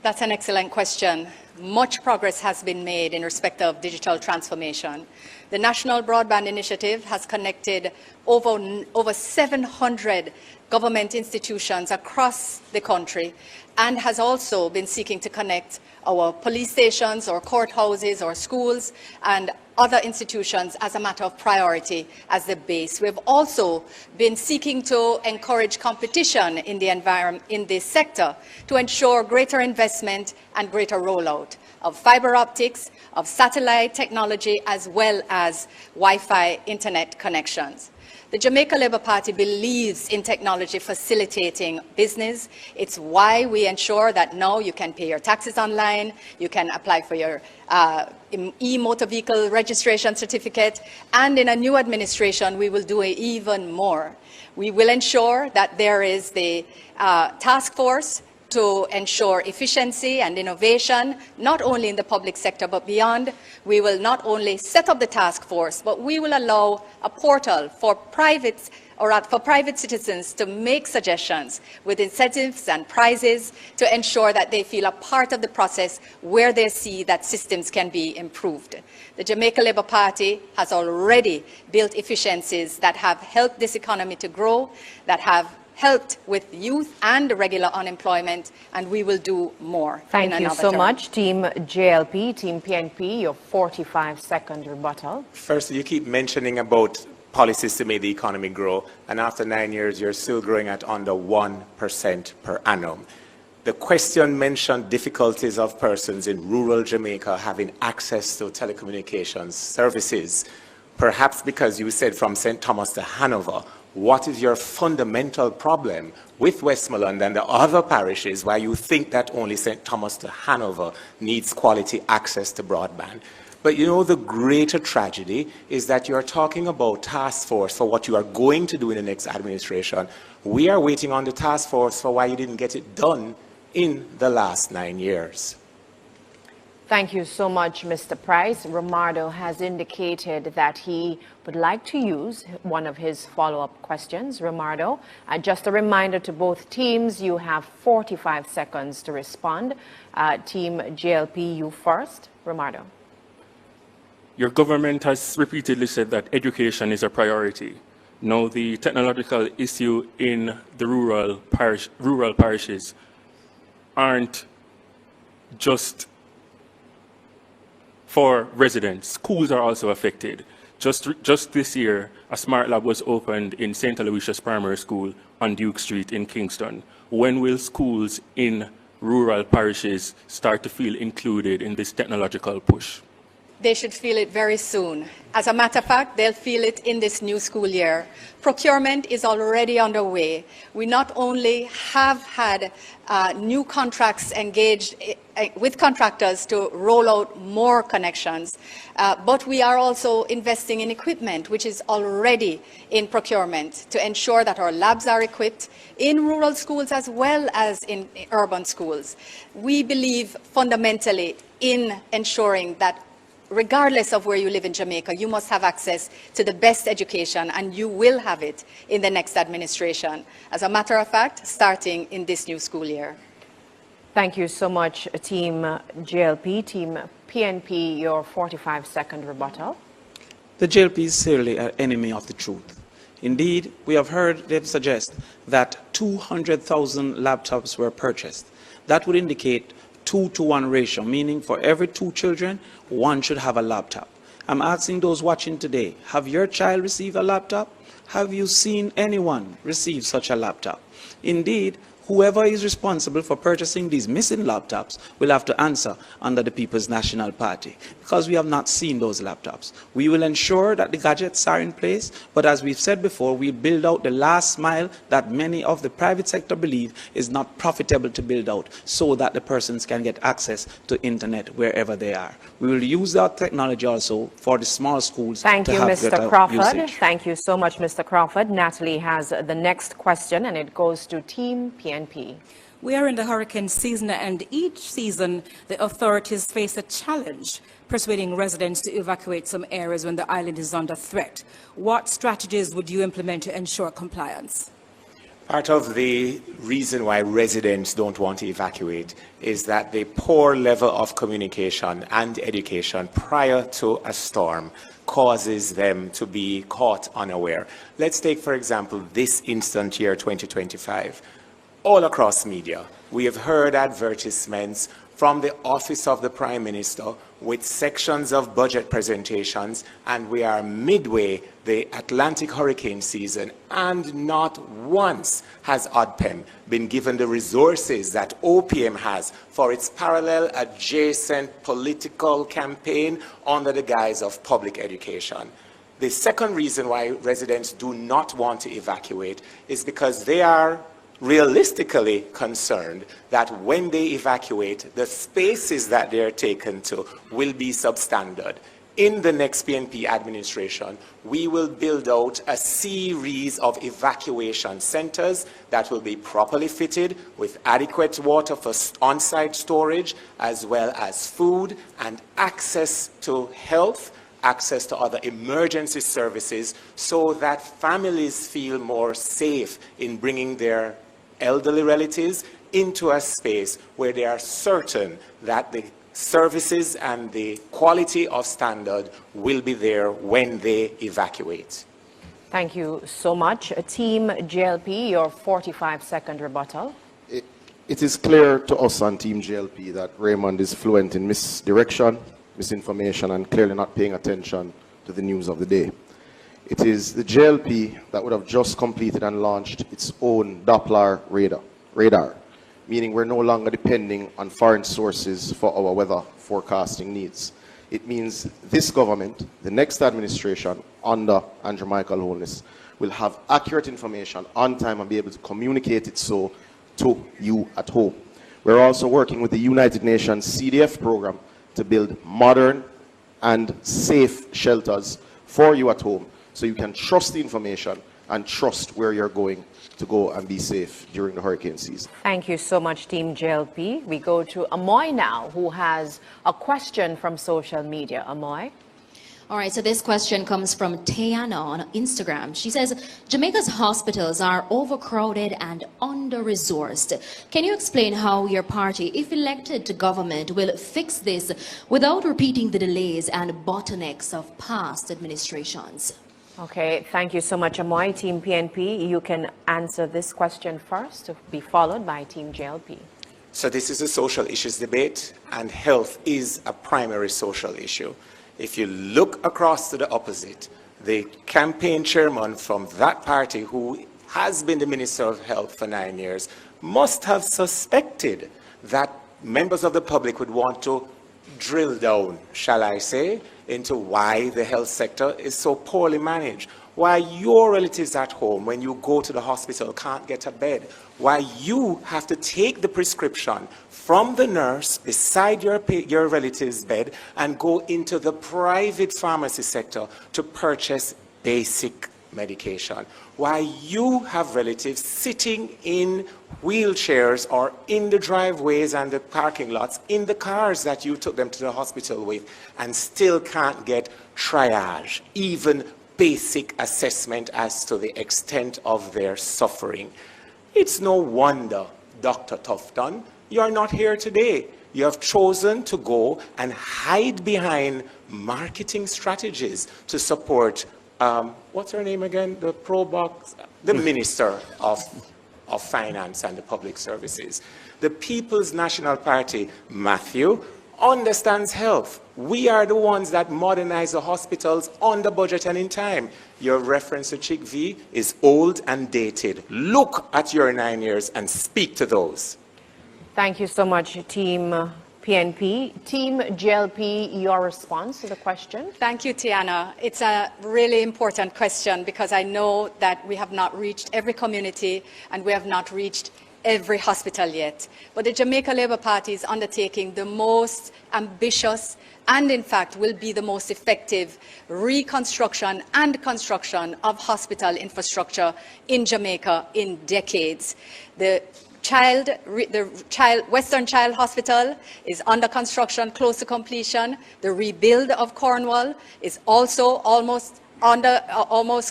That's an excellent question. Much progress has been made in respect of digital transformation. The National Broadband Initiative has connected over 700 government institutions across the country and has also been seeking to connect our police stations or courthouses or schools and other institutions as a matter of priority as the base. We've also been seeking to encourage competition in the environment, in this sector, to ensure greater investment and greater rollout of fiber optics, of satellite technology, as well as Wi-Fi internet connections. The Jamaica Labour Party believes in technology facilitating business. It's why we ensure that now you can pay your taxes online, you can apply for your e-motor vehicle registration certificate, and in a new administration we will do even more. We will ensure that there is the task force to ensure efficiency and innovation, not only in the public sector but beyond. We will not only set up the task force, but we will allow a portal for private citizens to make suggestions with incentives and prizes to ensure that they feel a part of the process where they see that systems can be improved. The Jamaica Labour Party has already built efficiencies that have helped this economy to grow, that have helped with youth and regular unemployment, and we will do more. Thank you so much, Team JLP, Team PNP, your 45-second rebuttal. First, you keep mentioning about policies to make the economy grow, and after 9 years, you're still growing at under 1% per annum. The question mentioned difficulties of persons in rural Jamaica having access to telecommunications services, perhaps because you said from St. Thomas to Hanover. What is your fundamental problem with Westmoreland and the other parishes why you think that only St. Thomas to Hanover needs quality access to broadband? But you know, the greater tragedy is that you are talking about task force for what you are going to do in the next administration. We are waiting on the task force for why you didn't get it done in the last 9 years. Thank you so much, Mr. Pryce. Romardo has indicated that he would like to use one of his follow-up questions. Romardo, just a reminder to both teams, you have 45 seconds to respond. Team JLP, you first. Romardo. Your government has repeatedly said that education is a priority. Now, the technological issue in the rural parishes aren't just for residents. Schools are also affected. Just this year, a smart lab was opened in St. Aloysius Primary School on Duke Street in Kingston. When will schools in rural parishes start to feel included in this technological push? They should feel it very soon. As a matter of fact, they'll feel it in this new school year. Procurement is already underway. We not only have had new contracts engaged with contractors to roll out more connections, but we are also investing in equipment, which is already in procurement, to ensure that our labs are equipped in rural schools as well as in urban schools. We believe fundamentally in ensuring that regardless of where you live in Jamaica, you must have access to the best education, and you will have it in the next administration. As a matter of fact, starting in this new school year. Thank you so much, Team JLP. Team PNP, your 45-second rebuttal. The JLP is clearly an enemy of the truth. Indeed, we have heard them suggest that 200,000 laptops were purchased. That would indicate 2-to-1 ratio, meaning for every 2 children, 1 should have a laptop. I'm asking those watching today, have your child received a laptop? Have you seen anyone receive such a laptop? Indeed, whoever is responsible for purchasing these missing laptops will have to answer under the People's National Party, because we have not seen those laptops. We will ensure that the gadgets are in place, but as we've said before, we build out the last mile that many of the private sector believe is not profitable to build out, so that the persons can get access to internet wherever they are. We will use that technology also for the small schools. Thank to you, have Mr. better Crawford. usage. Thank you so much, Mr. Crawford. Natalie has the next question, and it goes to Team PNP. We are in the hurricane season, and each season the authorities face a challenge persuading residents to evacuate some areas when the island is under threat. What strategies would you implement to ensure compliance? Part of the reason why residents don't want to evacuate is that the poor level of communication and education prior to a storm causes them to be caught unaware. Let's take, for example, this instant year 2025. All across media, we have heard advertisements from the Office of the Prime Minister with sections of budget presentations, and we are midway the Atlantic hurricane season, and not once has ODPEM been given the resources that OPM has for its parallel adjacent political campaign under the guise of public education. The second reason why residents do not want to evacuate is because they are realistically concerned that when they evacuate, the spaces that they are taken to will be substandard. In the next PNP administration, we will build out a series of evacuation centers that will be properly fitted with adequate water for on-site storage, as well as food and access to health, access to other emergency services, so that families feel more safe in bringing their elderly relatives into a space where they are certain that the services and the quality of standard will be there when they evacuate. Thank you so much. Team JLP, your 45-second rebuttal. It is clear to us on Team JLP that Raymond is fluent in misdirection, misinformation, and clearly not paying attention to the news of the day. It is the JLP that would have just completed and launched its own Doppler radar, meaning we're no longer depending on foreign sources for our weather forecasting needs. It means this government, the next administration under Andrew Michael Holness, will have accurate information on time and be able to communicate it so to you at home. We're also working with the United Nations CDF program to build modern and safe shelters for you at home, so you can trust the information and trust where you're going to go and be safe during the hurricane season. Thank you so much, Team JLP. We go to Amoy now, who has a question from social media. Amoy? All right, so this question comes from Tiana on Instagram. She says, Jamaica's hospitals are overcrowded and under-resourced. Can you explain how your party, if elected to government, will fix this without repeating the delays and bottlenecks of past administrations? Okay, thank you so much, Amoy. Team PNP, you can answer this question first, to be followed by Team JLP. So this is a social issues debate, and health is a primary social issue. If you look across to the opposite, the campaign chairman from that party, who has been the Minister of Health for 9 years, must have suspected that members of the public would want to drill down, shall I say, into why the health sector is so poorly managed, why your relatives at home, when you go to the hospital, can't get a bed, why you have to take the prescription from the nurse beside your relative's bed and go into the private pharmacy sector to purchase basic medication, why you have relatives sitting in wheelchairs or in the driveways and the parking lots in the cars that you took them to the hospital with and still can't get triage, even basic assessment as to the extent of their suffering. It's no wonder, Dr. Tufton, you're not here today. You have chosen to go and hide behind marketing strategies to support, what's her name again? The pro-box, the Minister of Finance and the Public Services. The People's National Party, Matthew, understands health. We are the ones that modernize the hospitals on the budget and in time. Your reference to Chick V is old and dated. Look at your 9 years and speak to those. Thank you so much, Team PNP. Team JLP, your response to the question? Thank you, Tiana. It's a really important question because I know that we have not reached every community and we have not reached every hospital yet. But the Jamaica Labour Party is undertaking the most ambitious and in fact will be the most effective reconstruction and construction of hospital infrastructure in Jamaica in decades. The Western Child Hospital is under construction, close to completion. The rebuild of Cornwall is also almost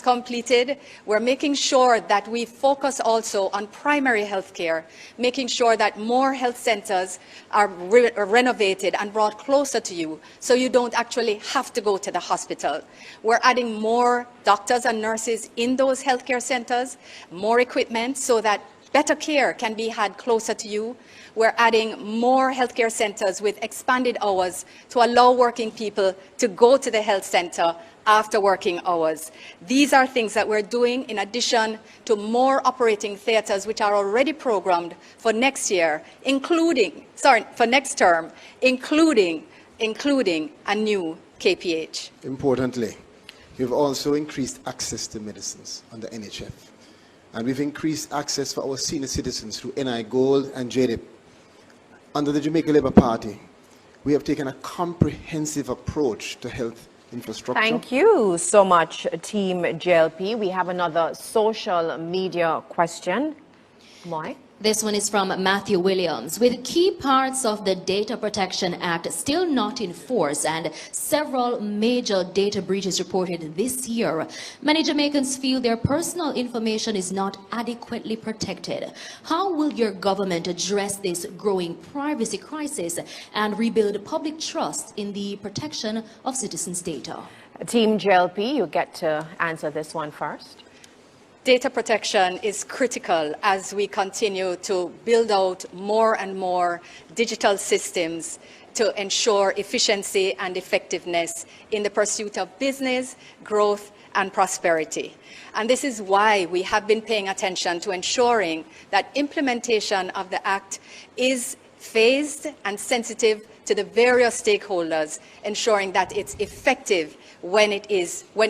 completed. We're making sure that we focus also on primary health care, making sure that more health centers are renovated and brought closer to you so you don't actually have to go to the hospital. We're adding more doctors and nurses in those healthcare centers, more equipment so that better care can be had closer to you. We're adding more healthcare centers with expanded hours to allow working people to go to the health center after working hours. These are things that we're doing in addition to more operating theaters which are already programmed for next year, for next term, including a new KPH. Importantly, we've also increased access to medicines under NHF. And we've increased access for our senior citizens through NI Gold and JLP. Under the Jamaica Labour Party, we have taken a comprehensive approach to health infrastructure. Thank you so much, Team JLP. We have another social media question. Mike? This one is from Matthew Williams. With key parts of the Data Protection Act still not in force and several major data breaches reported this year, many Jamaicans feel their personal information is not adequately protected. How will your government address this growing privacy crisis and rebuild public trust in the protection of citizens' data? Team JLP, you get to answer this one first. Data protection is critical as we continue to build out more and more digital systems to ensure efficiency and effectiveness in the pursuit of business, growth, and prosperity. And this is why we have been paying attention to ensuring that implementation of the Act is phased and sensitive to the various stakeholders, ensuring that it's effective when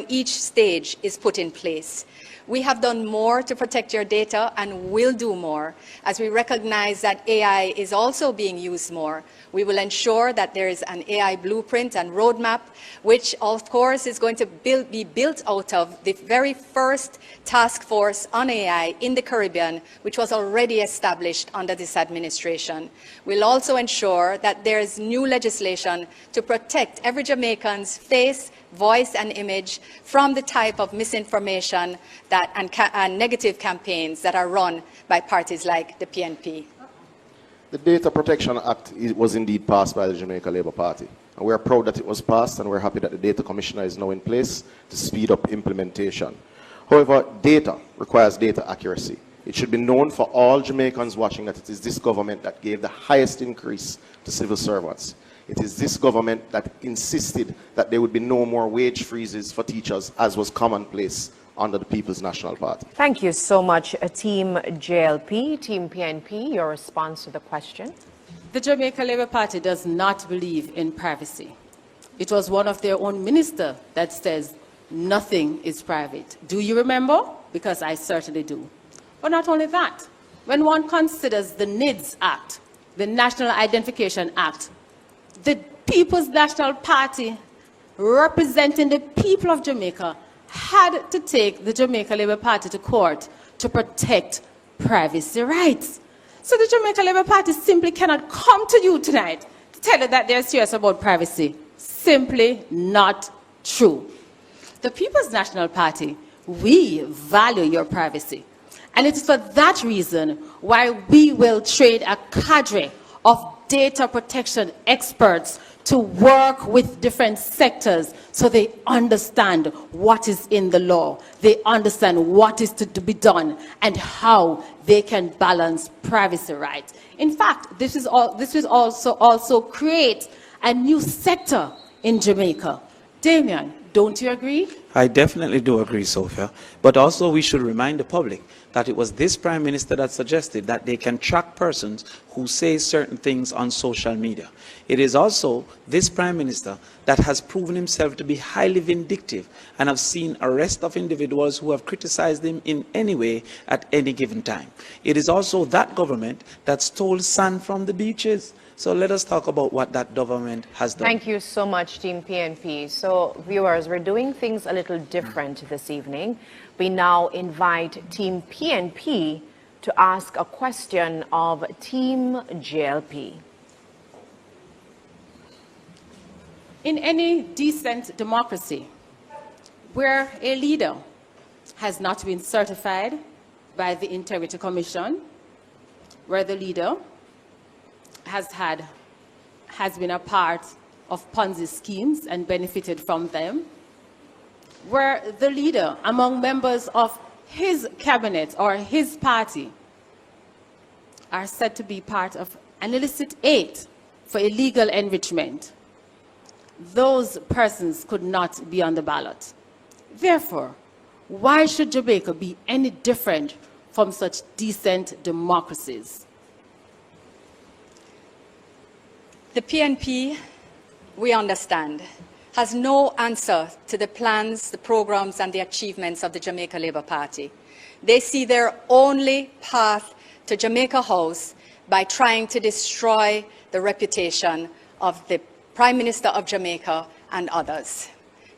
each stage is put in place. We have done more to protect your data and will do more. As we recognize that AI is also being used more, we will ensure that there is an AI blueprint and roadmap, which of course is going to be built out of the very first task force on AI in the Caribbean, which was already established under this administration. We'll also ensure that there is new legislation to protect every Jamaican's face, voice and image from the type of misinformation and negative campaigns that are run by parties like the PNP. The Data Protection Act was indeed passed by the Jamaica Labour Party. And we're proud that it was passed, and we're happy that the Data Commissioner is now in place to speed up implementation. However, data requires data accuracy. It should be known for all Jamaicans watching that it is this government that gave the highest increase to civil servants. It is this government that insisted that there would be no more wage freezes for teachers, as was commonplace under the People's National Party. Thank you so much, Team JLP. Team PNP, your response to the question? The Jamaica Labour Party does not believe in privacy. It was one of their own ministers that says nothing is private. Do you remember? Because I certainly do. But not only that, when one considers the NIDS Act, the National Identification Act, the People's National Party, representing the people of Jamaica, had to take the Jamaica Labour Party to court to protect privacy rights. So the Jamaica Labour Party simply cannot come to you tonight to tell you that they're serious about privacy. Simply not true. The People's National Party, we value your privacy. And it is for that reason why we will train a cadre of data protection experts to work with different sectors so they understand what is in the law, they understand what is to be done, and how they can balance privacy rights. In fact, this will also create a new sector in Jamaica. Damion, don't you agree? I definitely do agree, Sophia. But also we should remind the public that it was this Prime Minister that suggested that they can track persons who say certain things on social media. It is also this Prime Minister that has proven himself to be highly vindictive and have seen arrest of individuals who have criticized him in any way at any given time. It is also that government that stole sand from the beaches. So let us talk about what that government has done. Thank you so much, Team PNP. So, viewers, we're doing things a little different this evening. We now invite Team PNP to ask a question of Team JLP. In any decent democracy, where a leader has not been certified by the Integrity Commission, where the leader has been a part of Ponzi schemes and benefited from them, where the leader, among members of his cabinet or his party, are said to be part of an illicit aid for illegal enrichment, those persons could not be on the ballot. Therefore, why should Jamaica be any different from such decent democracies? The PNP, we understand, has no answer to the plans, the programs, and the achievements of the Jamaica Labour Party. They see their only path to Jamaica House by trying to destroy the reputation of the Prime Minister of Jamaica and others.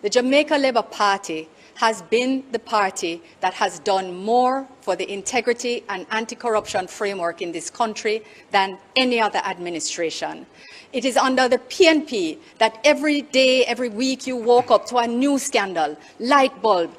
The Jamaica Labour Party has been the party that has done more for the integrity and anti-corruption framework in this country than any other administration. It is under the PNP that every day, every week you woke up to a new scandal, light bulb,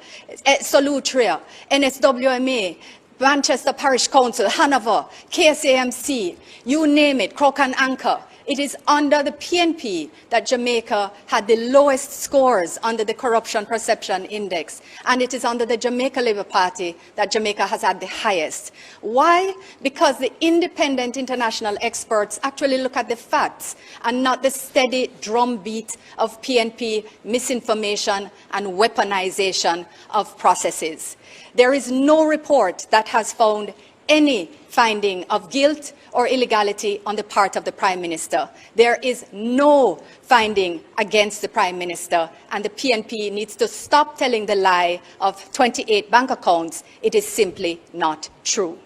Solutria, NSWMA, Manchester Parish Council, Hanover, KSAMC, you name it, Crook and Anchor. It is under the PNP that Jamaica had the lowest scores under the Corruption Perception Index, and it is under the Jamaica Labour Party that Jamaica has had the highest. Why? Because the independent international experts actually look at the facts and not the steady drumbeat of PNP misinformation and weaponization of processes. There is no report that has found any finding of guilt or illegality on the part of the Prime Minister. There is no finding against the Prime Minister, and the PNP needs to stop telling the lie of 28 bank accounts. It is simply not true.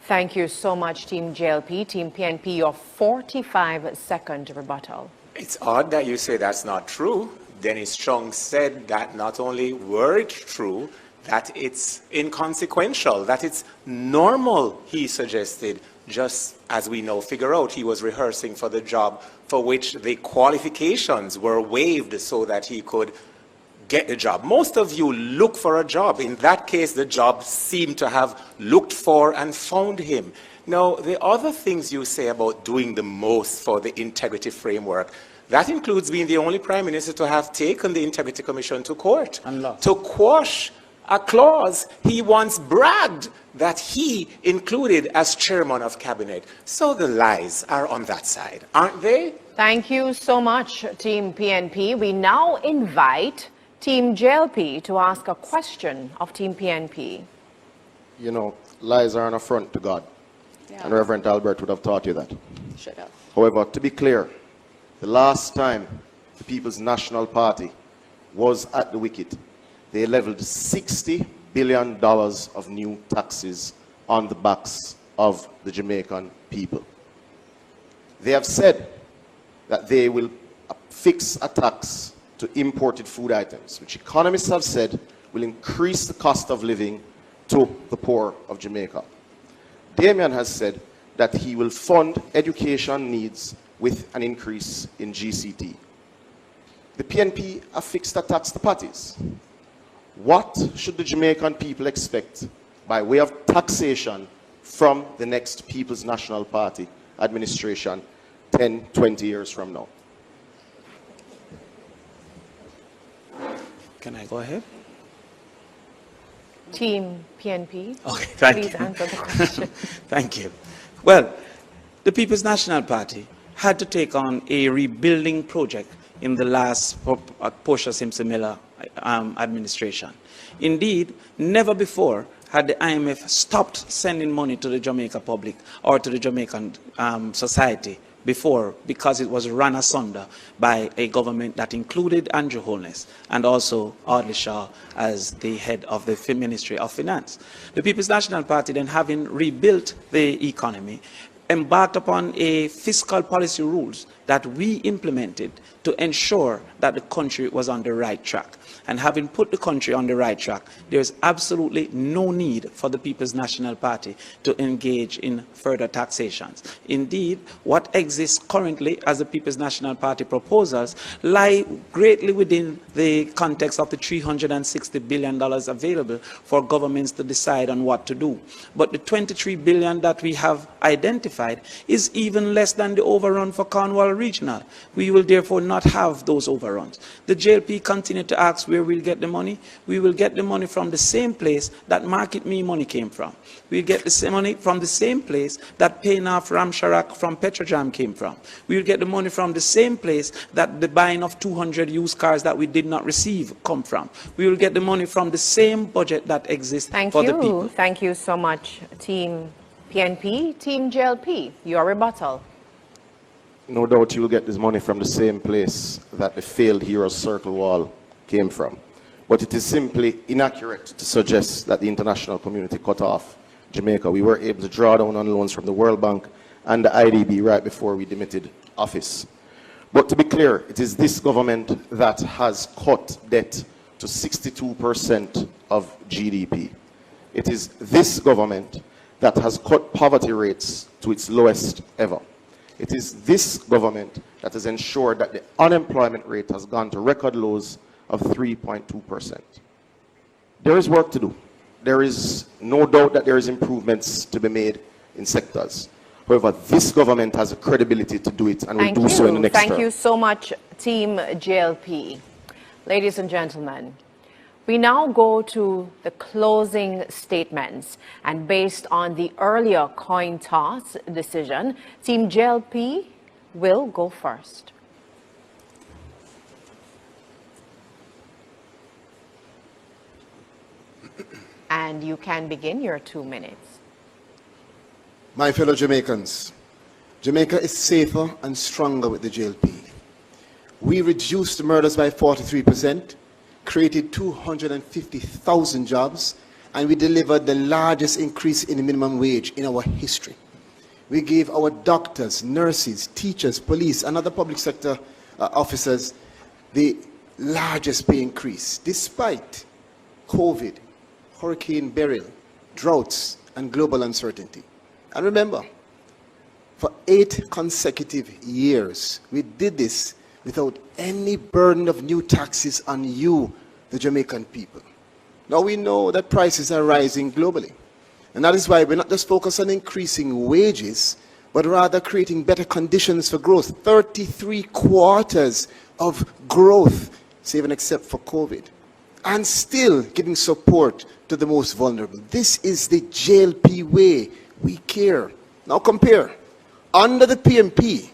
Thank you so much, Team JLP. Team PNP, your 45-second rebuttal. It's odd that you say that's not true. Dennis Strong said that not only were it true, that it's inconsequential, that it's normal, he suggested, just as we now figure out he was rehearsing for the job for which the qualifications were waived so that he could get the job. Most of you look for a job. In that case, the job seemed to have looked for and found him. Now, the other things you say about doing the most for the integrity framework, that includes being the only Prime Minister to have taken the Integrity Commission to court to quash a clause he once bragged that he included as chairman of cabinet. So the lies are on that side, aren't they? Thank you so much, Team PNP. We now invite Team JLP to ask a question of Team PNP. You know, lies are an affront to God. Yeah. And Reverend Albert would have taught you that. Shut up. However, to be clear, the last time the People's National Party was at the wicket, they leveled $60 billion of new taxes on the backs of the Jamaican people. They have said that they will fix a tax to imported food items, which economists have said will increase the cost of living to the poor of Jamaica. Damion has said that he will fund education needs with an increase in GCT. The PNP have fixed a tax to parties. What should the Jamaican people expect by way of taxation from the next People's National Party administration 10, 20 years from now? Can I go ahead? Team PNP, Okay, thank please you. answer the question. Thank you. Well, the People's National Party had to take on a rebuilding project in the last Portia Simpson-Miller administration. Indeed, never before had the IMF stopped sending money to the Jamaica public or to the Jamaican society before, because it was run asunder by a government that included Andrew Holness and also Audley Shaw as the head of the Ministry of Finance. The People's National Party, then having rebuilt the economy, embarked upon a fiscal policy rules that we implemented to ensure that the country was on the right track. And having put the country on the right track, there's absolutely no need for the People's National Party to engage in further taxations. Indeed, what exists currently as the People's National Party proposals lie greatly within the context of the $360 billion available for governments to decide on what to do. But the $23 billion that we have identified is even less than the overrun for Cornwall Regional. We will therefore not have those overruns. The JLP continue to ask where we'll get the money. We will get the money from the same place that Market Me money came from. We'll get the same money from the same place that paying off Ramsharak from Petrojam came from. We will get the money from the same place that the buying of 200 used cars that we did not receive come from. We will get the money from the same budget that exists for the people. Thank you so much, Team PNP. Team JLP, your rebuttal. No doubt you'll get this money from the same place that the failed Heroes Circle wall came from. But it is simply inaccurate to suggest that the international community cut off Jamaica. We were able to draw down on loans from the World Bank and the IDB right before we demitted office. But to be clear, it is this government that has cut debt to 62% of GDP. It is this government that has cut poverty rates to its lowest ever. It is this government that has ensured that the unemployment rate has gone to record lows of 3.2%. There is work to do. There is no doubt that there is improvements to be made in sectors. However, this government has the credibility to do it and will do so in the next term. Thank you so much, Team JLP. Ladies and gentlemen, we now go to the closing statements. And based on the earlier coin toss decision, Team JLP will go first. And you can begin your 2 minutes. My fellow Jamaicans, Jamaica is safer and stronger with the JLP. We reduced murders by 43%, created 250,000 jobs, and we delivered the largest increase in the minimum wage in our history. We gave our doctors, nurses, teachers, police, and other public sector officers the largest pay increase, despite COVID, Hurricane Beryl, droughts, and global uncertainty. And remember, for 8 consecutive years, we did this without any burden of new taxes on you, the Jamaican people. Now we know that prices are rising globally. And that is why we're not just focused on increasing wages, but rather creating better conditions for growth. 33 quarters of growth, save and except for COVID. And still giving support to the most vulnerable. This is the JLP way. We care. Now compare. Under the PNP,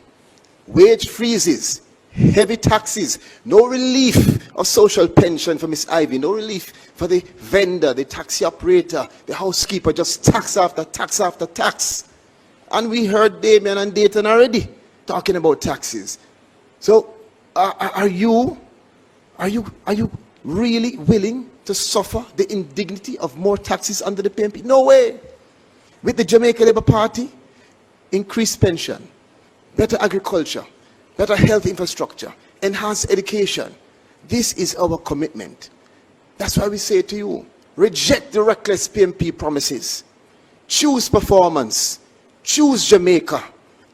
wage freezes, heavy taxes, no relief of social pension for Miss Ivy, no relief for the vendor, the taxi operator, the housekeeper, just tax after tax after tax. And we heard Damion and Dayton already talking about taxes. So are you really willing to suffer the indignity of more taxes under the PNP? No way. With the Jamaica Labour Party, increased pension, better agriculture, better health infrastructure, enhanced education. This is our commitment. That's why we say to you, reject the reckless PNP promises. Choose performance. Choose Jamaica.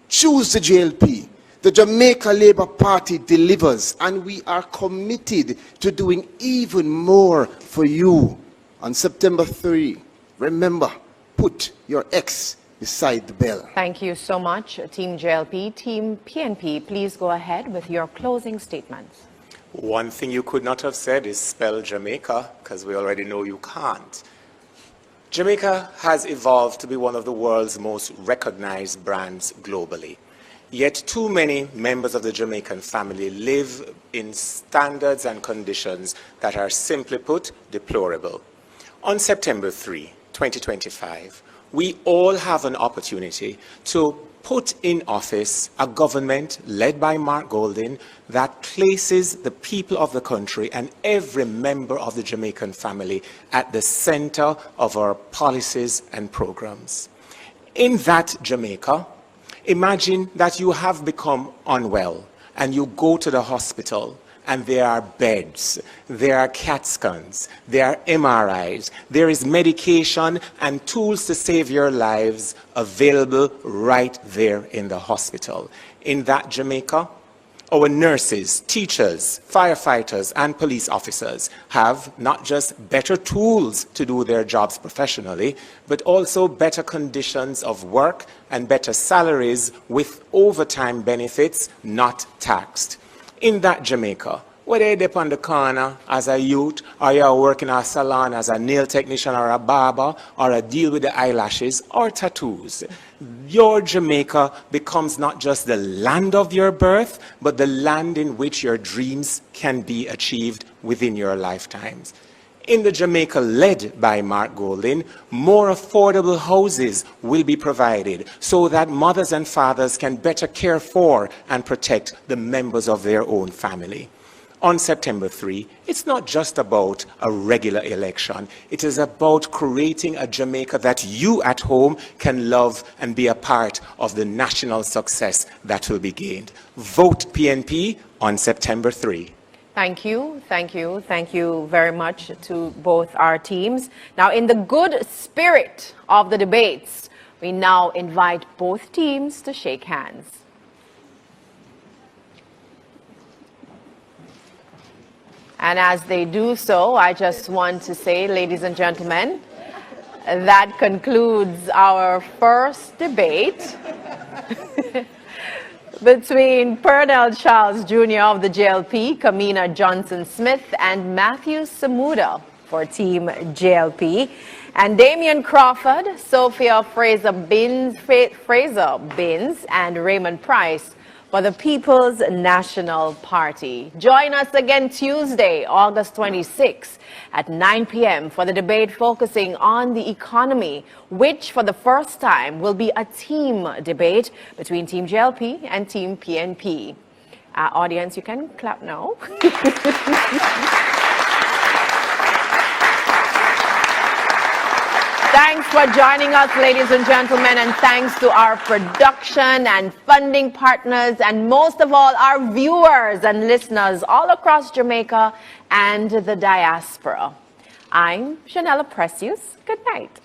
Choose the JLP. The Jamaica Labour Party delivers, and we are committed to doing even more for you. On September 3, remember, put your X beside the bell. Thank you so much, Team JLP. Team PNP, please go ahead with your closing statements. One thing you could not have said is spell Jamaica, because we already know you can't. Jamaica has evolved to be one of the world's most recognized brands globally. Yet too many members of the Jamaican family live in standards and conditions that are, simply put, deplorable. On September 3, 2025, we all have an opportunity to put in office a government led by Mark Golding that places the people of the country and every member of the Jamaican family at the center of our policies and programs. In that Jamaica, imagine that you have become unwell and you go to the hospital and there are beds, there are CAT scans, there are MRIs, there is medication and tools to save your lives available right there in the hospital. In that Jamaica, our nurses, teachers, firefighters, and police officers have not just better tools to do their jobs professionally, but also better conditions of work and better salaries with overtime benefits not taxed. In that Jamaica, whether you're up on the corner as a youth, or you're working in a salon as a nail technician or a barber, or a deal with the eyelashes or tattoos, your Jamaica becomes not just the land of your birth, but the land in which your dreams can be achieved within your lifetimes. In the Jamaica led by Mark Golding, more affordable houses will be provided so that mothers and fathers can better care for and protect the members of their own family. On September 3, it's not just about a regular election. It is about creating a Jamaica that you at home can love and be a part of the national success that will be gained. Vote PNP on September 3. Thank you, thank you, thank you very much to both our teams. Now, in the good spirit of the debates, we now invite both teams to shake hands. And as they do so, I just want to say, ladies and gentlemen, that concludes our first debate between Pearnel Charles Jr. of the JLP, Kamina Johnson-Smith, and Matthew Samuda for Team JLP, and Damion Crawford, Sophia Fraser-Binns, and Raymond Pryce for the People's National Party. Join us again Tuesday, August 26 at 9 p.m. for the debate focusing on the economy, which for the first time will be a team debate between Team JLP and Team PNP. Audience, you can clap now. Thanks for joining us, ladies and gentlemen, and thanks to our production and funding partners, and most of all, our viewers and listeners all across Jamaica and the diaspora. I'm Janella Precius. Good night.